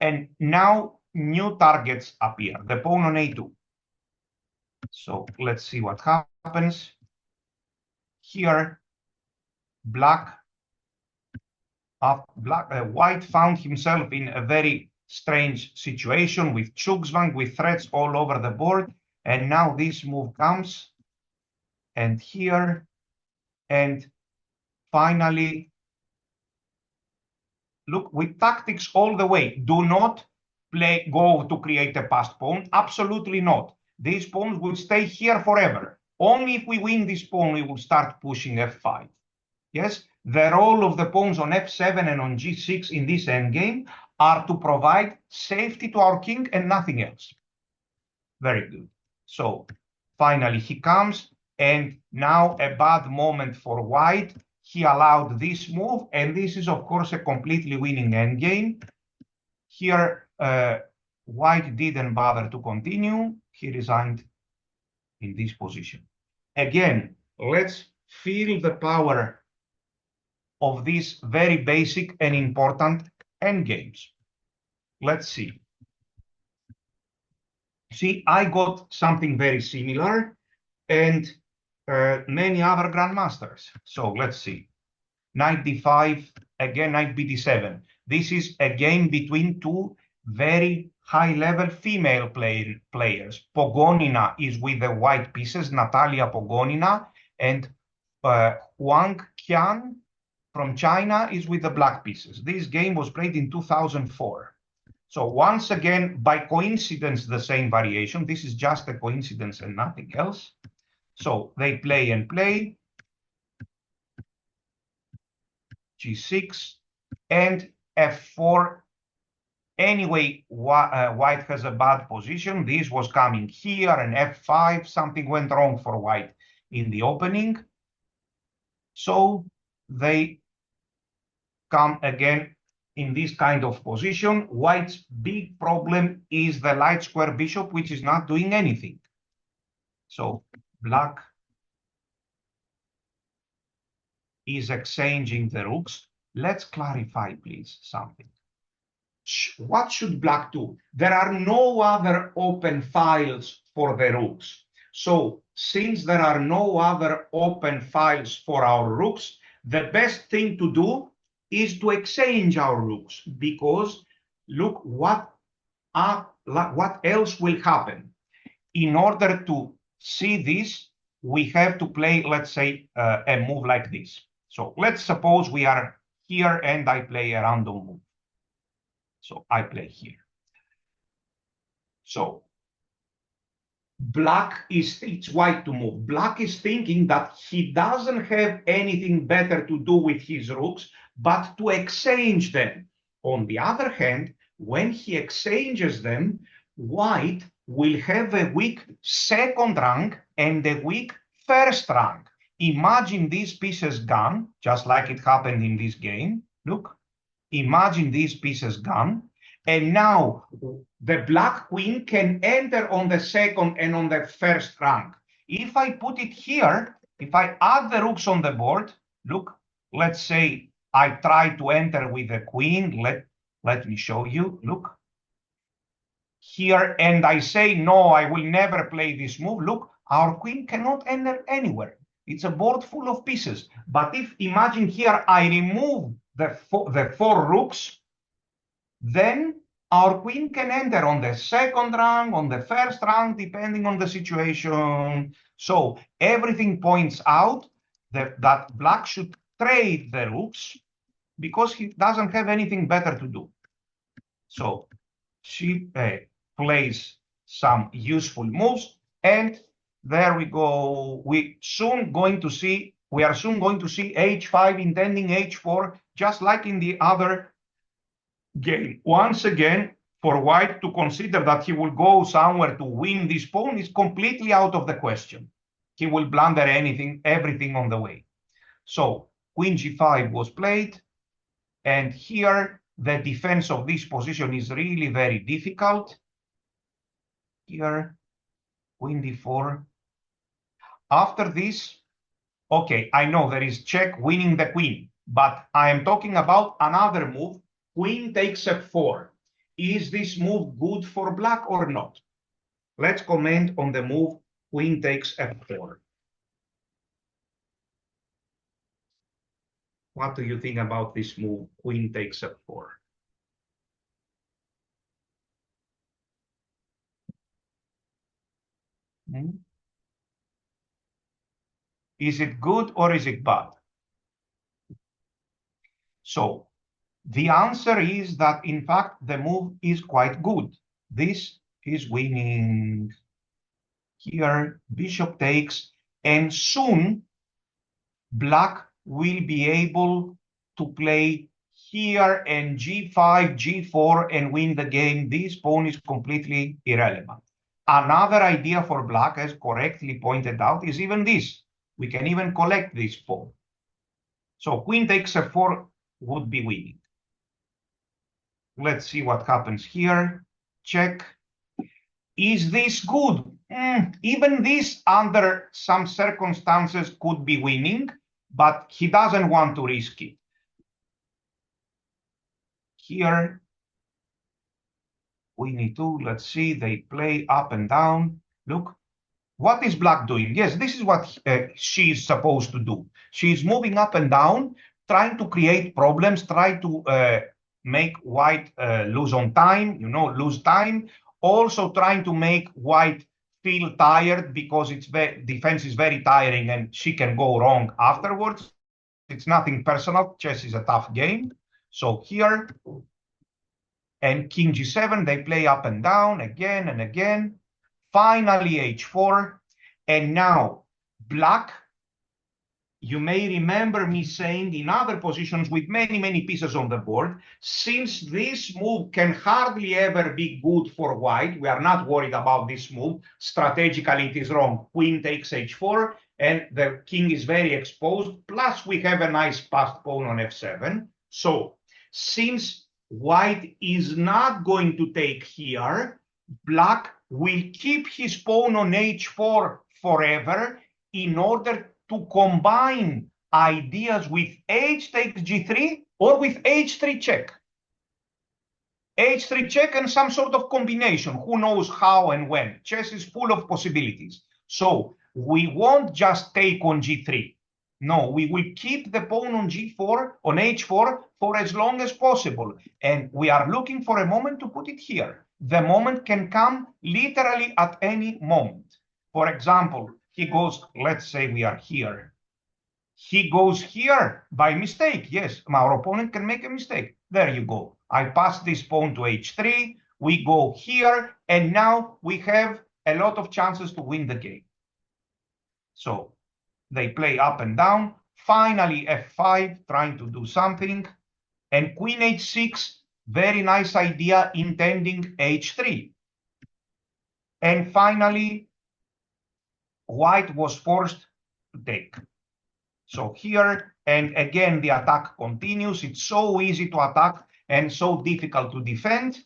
And now new targets appear. The pawn on a2. So let's see what happens. Here, white found himself in a very strange situation with Zugzwang, with threats all over the board. And now this move comes. And here, and finally, look, with tactics all the way. Do not go to create a passed pawn. Absolutely not. These pawns will stay here forever. Only if we win this pawn, we will start pushing f5. Yes, the role of the pawns on f7 and on g6 in this endgame are to provide safety to our king and nothing else. Very good. So finally he comes, and now a bad moment for white. He allowed this move, and this is, of course, a completely winning endgame. Here, white didn't bother to continue. He resigned in this position. Again, let's feel the power of these very basic and important endgames. Let's see. See, I got something very similar, and many other grandmasters. So let's see. Knight d5, again, knight bd7. This is a game between two very high-level female players. Pogonina is with the white pieces, Natalia Pogonina, and Huang Qian from China is with the black pieces. This game was played in 2004. So once again, by coincidence, the same variation. This is just a coincidence and nothing else. So they play and play. G6 and f4. Anyway, white has a bad position. This was coming here, and f5. Something went wrong for white in the opening. So they come again in this kind of position. White's big problem is the light square bishop, which is not doing anything. So black is exchanging the rooks. Let's clarify, please, something. What should black do? There are no other open files for the rooks. So since there are no other open files for our rooks, the best thing to do is to exchange our rooks, because look what else will happen. In order to see this, we have to play, let's say, a move like this. So let's suppose we are here and I play a random move. So I play here. So black it's white to move. Black is thinking that he doesn't have anything better to do with his rooks, but to exchange them. On the other hand, when he exchanges them, white will have a weak second rank and a weak first rank. Imagine these pieces gone, just like it happened in this game. Look, imagine these pieces gone. And now the black queen can enter on the second and on the first rank. If I put it here, if I add the rooks on the board, look, let's say I try to enter with the queen. Let me show you. Look here, and I say, no, I will never play this move. Look, our queen cannot enter anywhere. It's a board full of pieces. But if, imagine here, I remove the four rooks, then our queen can enter on the second rank, on the first rank, depending on the situation. So everything points out that black should trade the rooks because he doesn't have anything better to do. So she plays some useful moves, and there we go. We are soon going to see h5 intending h4, just like in the other game. Once again, for white to consider that he will go somewhere to win this pawn is completely out of the question. He will blunder everything on the way. So queen g5 was played, and here the defense of this position is really very difficult. Here, queen d4. After this, okay, I know there is check winning the queen, but I am talking about another move. Queen takes f4. Is this move good for black or not? Let's comment on the move queen takes f4. What do you think about this move, queen takes f4? Hmm? Is it good or is it bad? So the answer is that, in fact, the move is quite good. This is winning. Here, bishop takes, and soon black will be able to play here and g5, g4, and win the game. This pawn is completely irrelevant. Another idea for black, as correctly pointed out, is even this. We can even collect this pawn. So queen takes f4 would be winning. Let's see what happens here. Check. Is this good? Even this, under some circumstances, could be winning, but he doesn't want to risk it. Here, queen e2, let's see, they play up and down. Look, what is black doing? Yes, this is what she is supposed to do. She is moving up and down, trying to create problems, try to make white lose on time, lose time. Also trying to make white feel tired because defense is very tiring and she can go wrong afterwards. It's nothing personal. Chess is a tough game. So here, and king g7, they play up and down again and again. Finally, h4. And now black, you may remember me saying in other positions with many, many pieces on the board, since this move can hardly ever be good for white, we are not worried about this move. Strategically, it is wrong. Queen takes h4, and the king is very exposed. Plus, we have a nice passed pawn on f7. So, since white is not going to take here, black will keep his pawn on h4 forever in order to combine ideas with h takes g3 or with h3 check. h3 check and some sort of combination. Who knows how and when? Chess is full of possibilities. So we won't just take on g3. No, we will keep the pawn on g4, on h4, for as long as possible. And we are looking for a moment to put it here. The moment can come literally at any moment. For example, he goes, let's say we are here. He goes here by mistake. Yes, our opponent can make a mistake. There you go. I pass this pawn to h3. We go here, and now we have a lot of chances to win the game. So they play up and down. Finally, f5, trying to do something. And queen h6, very nice idea, intending h3. And finally, white was forced to take. So here, and again, the attack continues. It's so easy to attack and so difficult to defend.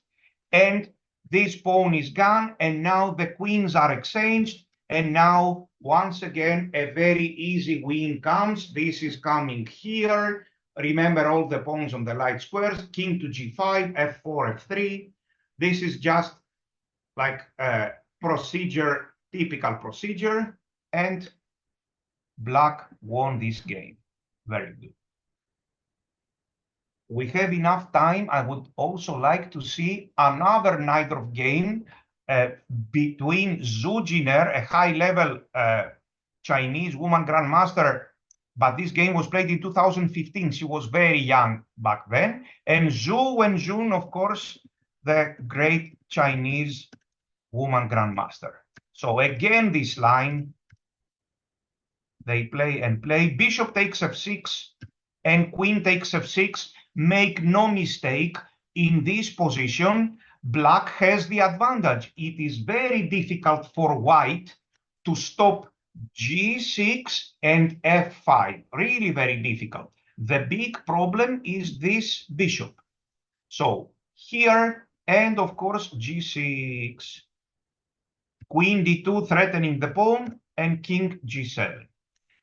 And this pawn is gone, and now the queens are exchanged. And now, once again, a very easy win comes. This is coming here. Remember all the pawns on the light squares. King to g5, f4, f3. This is just like a procedure, typical procedure. And black won this game. Very good. we have enough time, I would also like to see another Najdorf game between Zhu Jiner, a high-level Chinese woman grandmaster, but this game was played in 2015. She was very young back then. And Zhu Wenjun, of course, the great Chinese woman grandmaster. So again, this line, they play and play. Bishop takes f6 and queen takes f6. Make no mistake, in this position, black has the advantage. It is very difficult for white to stop g6 and f5. Really very difficult. The big problem is this bishop. So here, and of course, g6, queen d2 threatening the pawn, and king g7.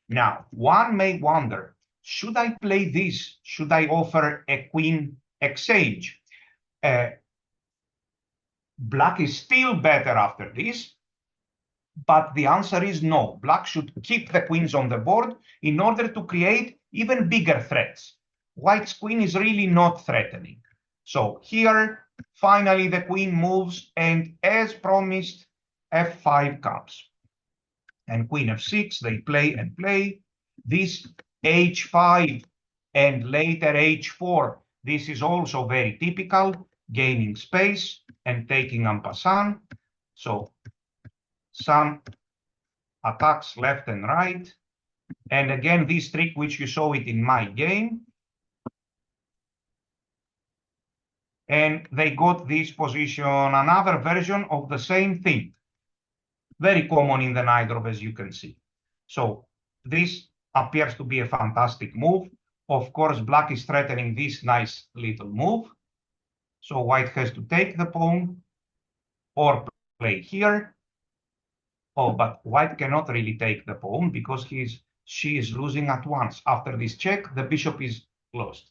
Now, one may wonder, should I play this? Should I offer a queen exchange? Black is still better after this, but the answer is no. Black should keep the queens on the board in order to create even bigger threats. White's queen is really not threatening. So here, finally, the queen moves, and as promised, f5 comes. And queen f6, they play and play. This h5 and later h4, this is also very typical, gaining space and taking en passant. So some attacks left and right. And again, this trick, which you saw it in my game. And they got this position, another version of the same thing. Very common in the Najdorf, as you can see. So this appears to be a fantastic move. Of course, black is threatening this nice little move. So white has to take the pawn or play here. Oh, but white cannot really take the pawn because she is losing at once. After this check, the bishop is lost.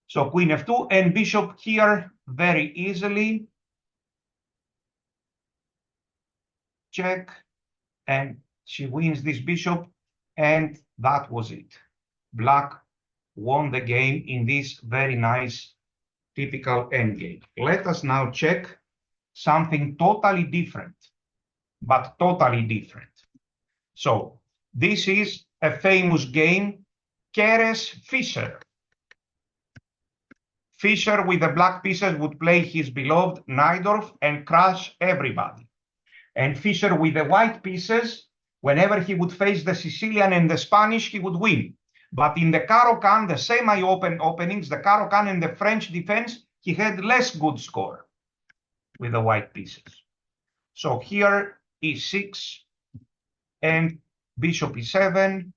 So queen f2 and bishop here very easily. Check, and she wins this bishop, and that was it. Black won the game in this very nice, typical endgame. Let us now check something totally different, but totally different. So this is a famous game, Keres-Fischer. Fischer with the black pieces would play his beloved Najdorf and crush everybody. And Fischer with the white pieces, whenever he would face the Sicilian and the Spanish, he would win. But in the Caro-Kann, the semi-open openings, the Caro-Kann and the French defense, he had less good score with the white pieces. So here e6 and bishop e7,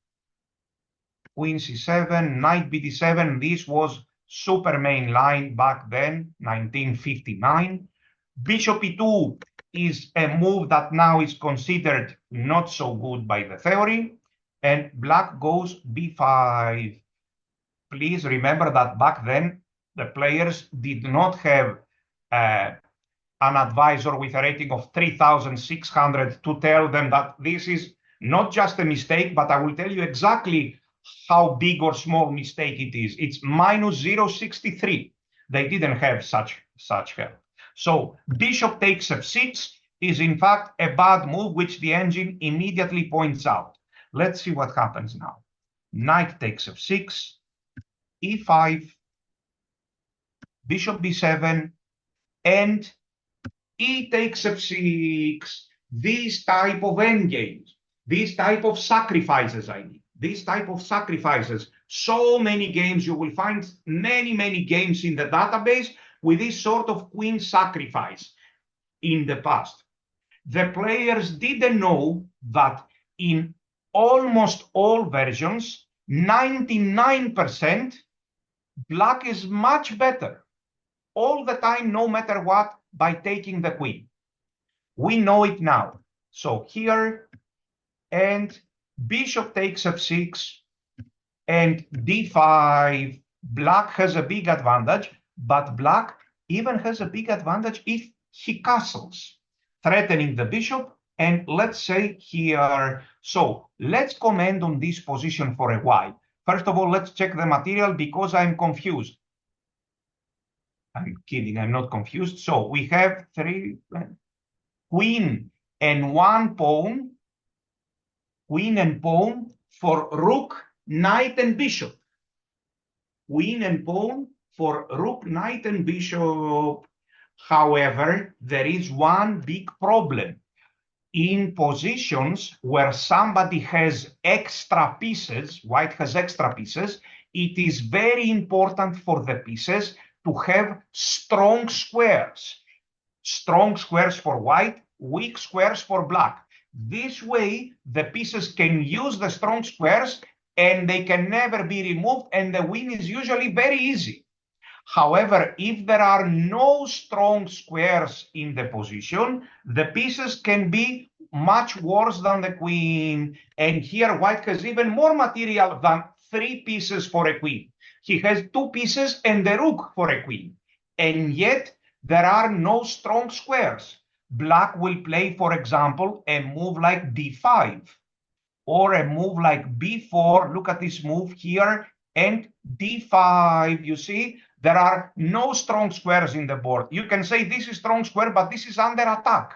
queen c7, knight bd7. This was super main line back then, 1959. Bishop e2 is a move that now is considered not so good by the theory, and black goes b5. Please remember that back then, the players did not have an advisor with a rating of 3,600 to tell them that this is not just a mistake, but I will tell you exactly how big or small mistake it is. It's minus 0.63. They didn't have such help. So bishop takes f6 is in fact a bad move, which the engine immediately points out. Let's see what happens now. Knight takes f6, e5, bishop b7, and e takes f6. These type of endgames, these type of sacrifices, these type of sacrifices. So many games, you will find many games in the database with this sort of queen sacrifice in the past. The players didn't know that in almost all versions, 99%, black is much better all the time, no matter what, by taking the queen. We know it now. So here, and bishop takes f6, and d5. Black has a big advantage, but black even has a big advantage if he castles, threatening the bishop. And let's say here, so let's comment on this position for a while. First of all, let's check the material because I'm confused. I'm kidding, I'm not confused. So we have three, queen and one pawn, queen and pawn for rook, knight, and bishop. Queen and pawn for rook, knight, and bishop. However, there is one big problem. In positions where somebody has extra pieces, white has extra pieces, it is very important for the pieces to have strong squares. Strong squares for white, weak squares for black. This way, the pieces can use the strong squares and they can never be removed, and the win is usually very easy. However, if there are no strong squares in the position, the pieces can be much worse than the queen. And here, white has even more material than 3 pieces for a queen. He has 2 pieces and the rook for a queen. And yet, there are no strong squares. Black will play, for example, a move like d5 or a move like b4. Look at this move here, and d5. You see, there are no strong squares in the board. You can say this is strong square, but this is under attack.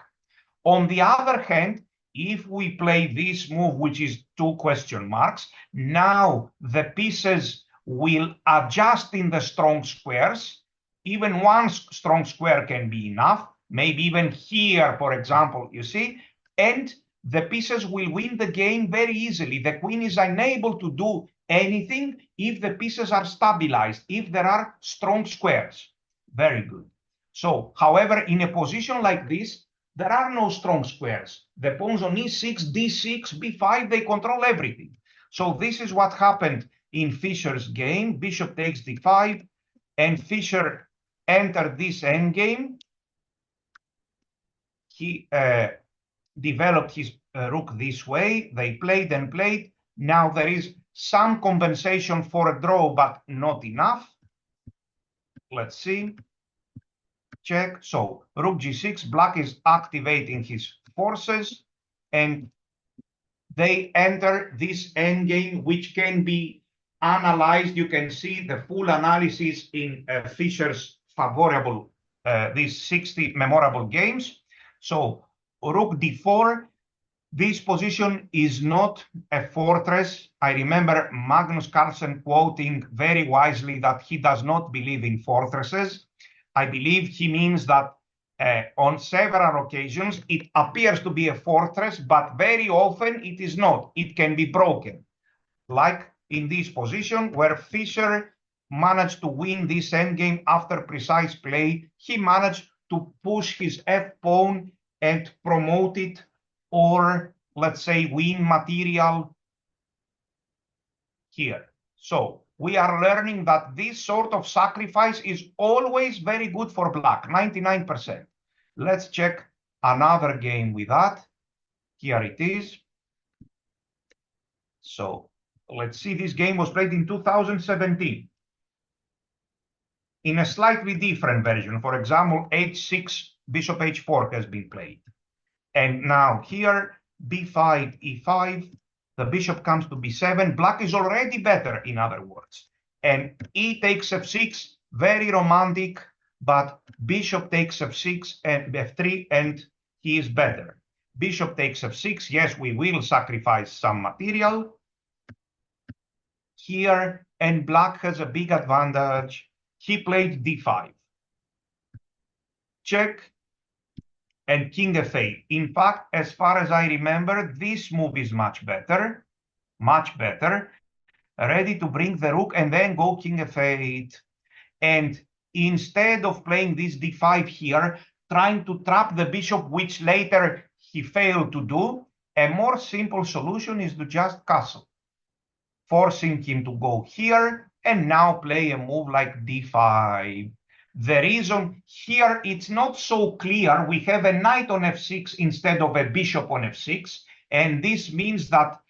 On the other hand, if we play this move, which is 2 question marks, now the pieces will adjust in the strong squares. Even one strong square can be enough. Maybe even here, for example, you see, and the pieces will win the game very easily. The queen is unable to do anything if the pieces are stabilized, if there are strong squares. Very good. So, however, in a position like this, there are no strong squares. The pawns on e6, d6, b5, they control everything. So this is what happened in Fischer's game. Bishop takes d5, and Fischer entered this endgame. He developed his rook this way. They played and played. Now there is some compensation for a draw, but not enough. Let's see. Check. So rook g6, black is activating his forces, and they enter this endgame, which can be analyzed. You can see the full analysis in Fischer's favorable, these 60 memorable games. So rook d4, this position is not a fortress. I remember Magnus Carlsen quoting very wisely that he does not believe in fortresses. I believe he means that on several occasions it appears to be a fortress, but very often it is not. It can be broken. Like in this position where Fischer managed to win this endgame after precise play. He managed to push his f-pawn and promote it, or let's say win material here. So we are learning that this sort of sacrifice is always very good for black, 99%. Let's check another game with that. Here it is. So let's see, this game was played in 2017. In a slightly different version. For example, h6, bishop h4 has been played. And now here, b5, e5, the bishop comes to b7. Black is already better, in other words. And e takes f6, very romantic, but bishop takes f6 and f3, and he is better. Bishop takes f6. Yes, we will sacrifice some material here, and black has a big advantage. He played d5. Check, and king f8. In fact, as far as I remember, this move is much better, ready to bring the rook and then go king f8. And instead of playing this d5 here, trying to trap the bishop, which later he failed to do, a more simple solution is to just castle, forcing him to go here and now play a move like d5. The reason here it's not so clear, we have a knight on f6 instead of a bishop on f6, and this means that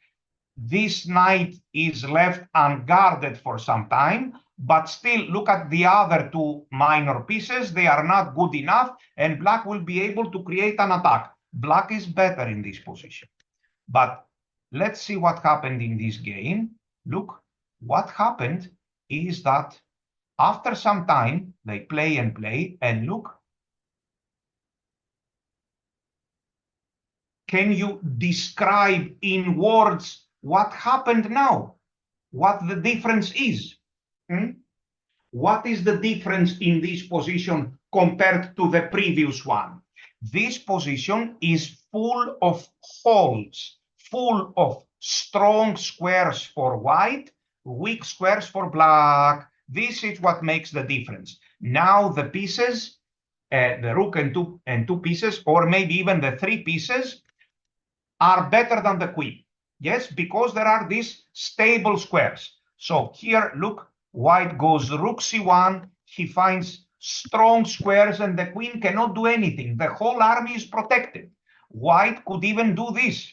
this knight is left unguarded for some time, but still look at the other 2 minor pieces, they are not good enough, and black will be able to create an attack. Black is better in this position. But let's see what happened in this game. Look, what happened is that after some time, they play, and look, can you describe in words what happened now? What the difference is? Hmm? What is the difference in this position compared to the previous one? This position is full of holes, full of strong squares for white, weak squares for black. This is what makes the difference. Now the pieces, the rook and two pieces, or maybe even the three pieces, are better than the queen. Yes, because there are these stable squares. So here, look, white goes rook c1. He finds strong squares and the queen cannot do anything. The whole army is protected. White could even do this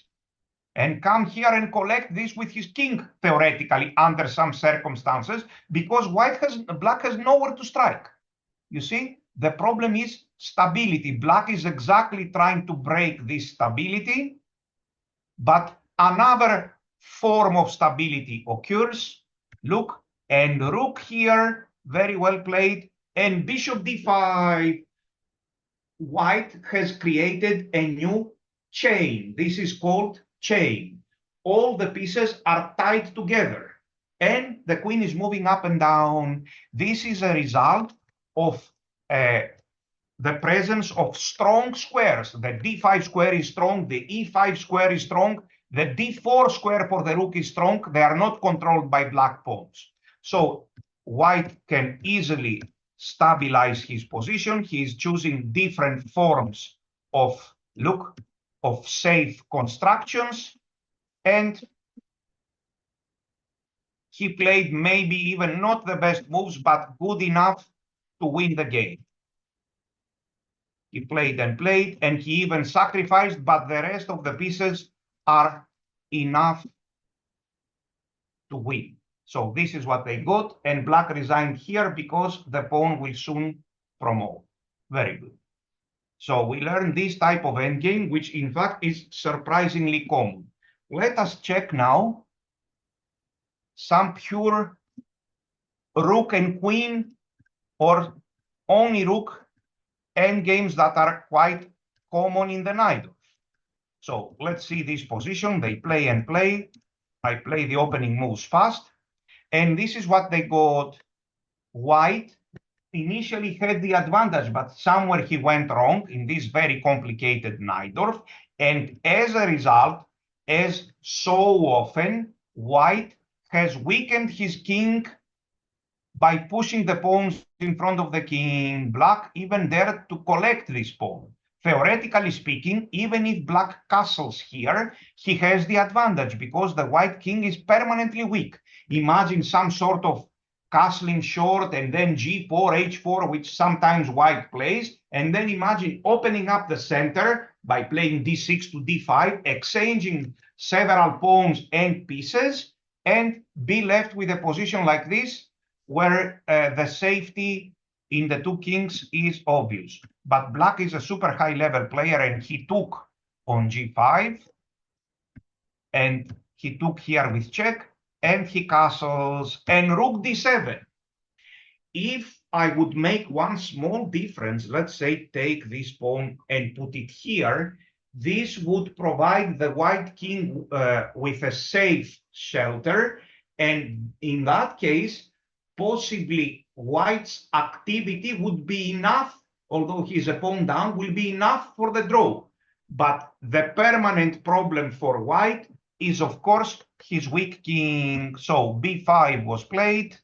and come here and collect this with his king, theoretically, under some circumstances, because black has nowhere to strike. You see, the problem is stability. Black is exactly trying to break this stability, but another form of stability occurs. Look, and rook here, very well played, and bishop d5. White has created a new chain. This is called chain. All the pieces are tied together, and the queen is moving up and down. This is a result of the presence of strong squares. The d5 square is strong, the e5 square is strong, the d4 square for the rook is strong. They are not controlled by black pawns. So white can easily stabilize his position. He is choosing different forms of, look, of safe constructions, and he played maybe even not the best moves, but good enough to win the game. He played, and he even sacrificed, but the rest of the pieces are enough to win. So this is what they got, and black resigned here because the pawn will soon promote. Very good. So we learned this type of endgame, which in fact is surprisingly common. Let us check now some pure rook and queen or only rook endgames that are quite common in the Najdorf. So let's see this position. They play and play. I play the opening moves fast. And this is what they got. White initially had the advantage, but somewhere he went wrong in this very complicated Najdorf. And as a result, as so often, white has weakened his king by pushing the pawns in front of the king. Black even dared to collect this pawn. Theoretically speaking, even if black castles here, he has the advantage because the white king is permanently weak. Imagine some sort of castling short and then g4, h4, which sometimes white plays, and then imagine opening up the center by playing d6 to d5, exchanging several pawns and pieces, and be left with a position like this, where the safety in the two kings is obvious. But black is a super high level player, and he took on g5, and he took here with check, and he castles, and rook d7. If I would make one small difference, let's say take this pawn and put it here, this would provide the white king with a safe shelter, and in that case, possibly white's activity would be enough, although he's a pawn down, will be enough for the draw. But the permanent problem for white is, of course, his weak king. So b5 was played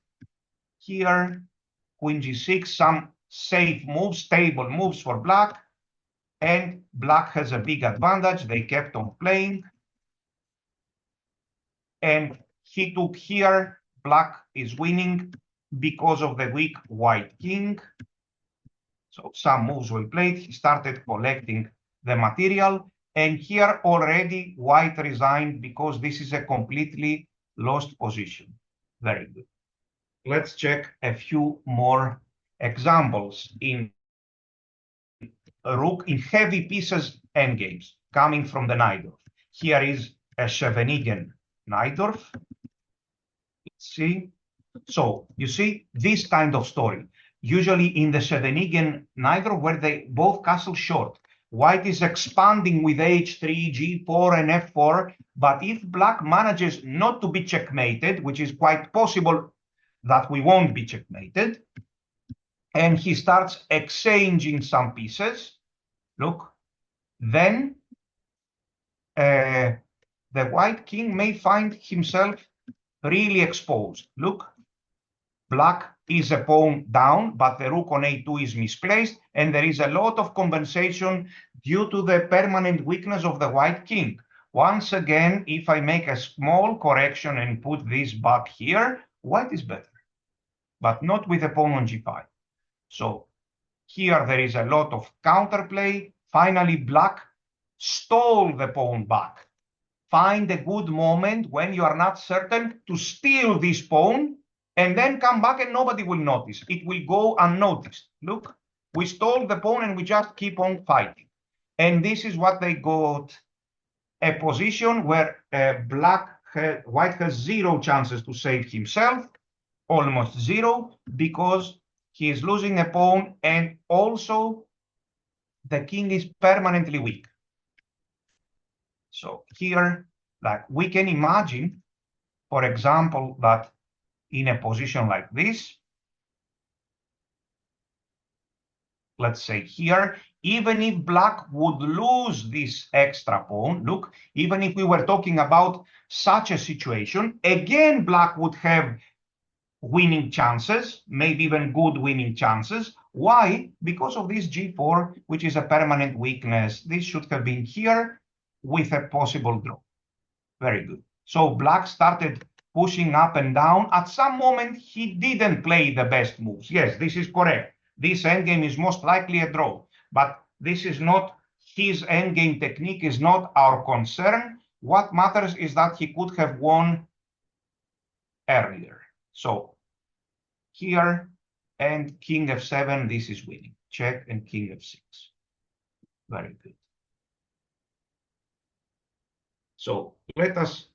here, queen g6, some safe moves, stable moves for black, and black has a big advantage. They kept on playing, and he took here. Black is winning because of the weak white king. So some moves were played. He started collecting the material, and here already white resigned because this is a completely lost position. Very good. Let's check a few more examples in rook in heavy pieces endgames coming from the Najdorf. Here is a Scheveningen Najdorf. Let's see. So you see this kind of story. Usually in the Scheveningen Najdorf, where they both castles short. White is expanding with h3, g4, and f4. But if black manages not to be checkmated, which is quite possible that we won't be checkmated, and he starts exchanging some pieces, look, then the white king may find himself really exposed. Look, black is a pawn down, but the rook on a2 is misplaced, and there is a lot of compensation due to the permanent weakness of the white king. Once again, if I make a small correction and put this back here, white is better, but not with a pawn on g5. So here there is a lot of counterplay. Finally, black stole the pawn back. Find a good moment when you are not certain to steal this pawn and then come back and nobody will notice. It will go unnoticed. Look, we stole the pawn and we just keep on fighting. And this is what they got, a position where white has zero chances to save himself, almost zero, because he is losing a pawn and also the king is permanently weak. So here, like we can imagine, for example, that in a position like this, let's say here, even if black would lose this extra pawn, look, even if we were talking about such a situation, again, black would have winning chances, maybe even good winning chances. Why? Because of this g4, which is a permanent weakness. This should have been here with a possible draw. Very good. So black started pushing up and down. At some moment, he didn't play the best moves. Yes, this is correct. This endgame is most likely a draw. But this is not his endgame technique, is not our concern. What matters is that he could have won earlier. So here and king f7, this is winning. Check and king f6. Very good. So let us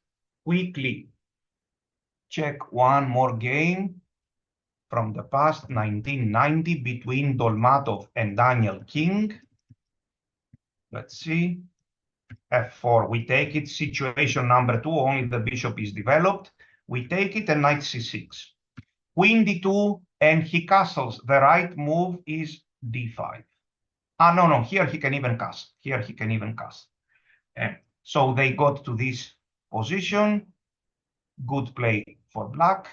quickly check one more game from the past, 1990, between Dolmatov and Daniel King. Let's see. f4, we take it. Situation number 2, only the bishop is developed. We take it, and knight c6. Queen d2, and he castles. The right move is d5. No, here he can even cast. Here he can even cast. So they got to this position. Good play for black.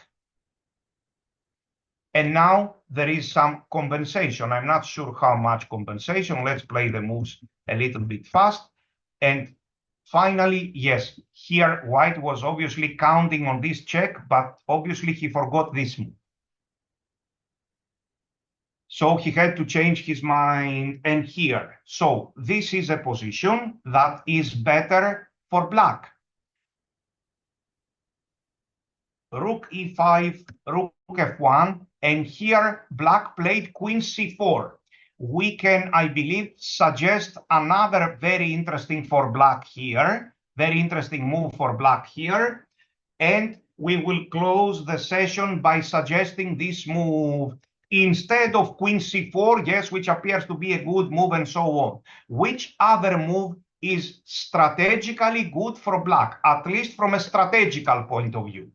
And now there is some compensation. I'm not sure how much compensation. Let's play the moves a little bit fast. And finally, yes, here white was obviously counting on this check, but obviously he forgot this move. So he had to change his mind, and here. So this is a position that is better for black. Rook e5, rook f1, and here black played queen c4. We can, I believe, suggest another very interesting for black here, very interesting move for black here. And we will close the session by suggesting this move instead of queen c4, yes, which appears to be a good move and so on. Which other move is strategically good for black, at least from a strategical point of view?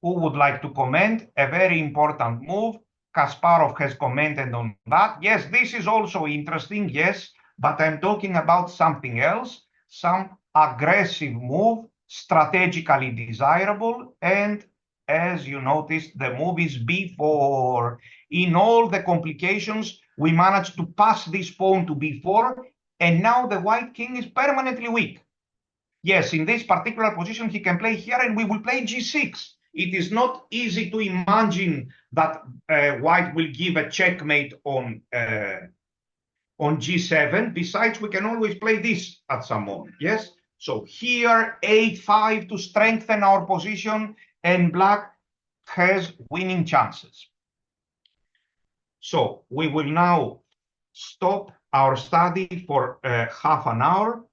Who would like to comment? A very important move. Kasparov has commented on that. Yes, this is also interesting, yes, but I'm talking about something else, some aggressive move, strategically desirable, and as you noticed, the move is b4. In all the complications, we managed to pass this pawn to b4, and now the white king is permanently weak. Yes, in this particular position, he can play here, and we will play g6. It is not easy to imagine that white will give a checkmate on g7. Besides, we can always play this at some moment, yes? So here, a5 to strengthen our position, and black has winning chances. So we will now stop our study for half an hour,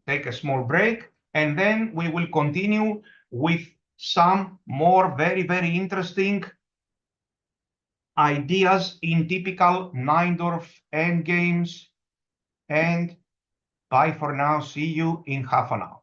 take a small break, and then we will continue with some more very interesting ideas in typical Najdorf Endgames. And bye for now. See you in half an hour.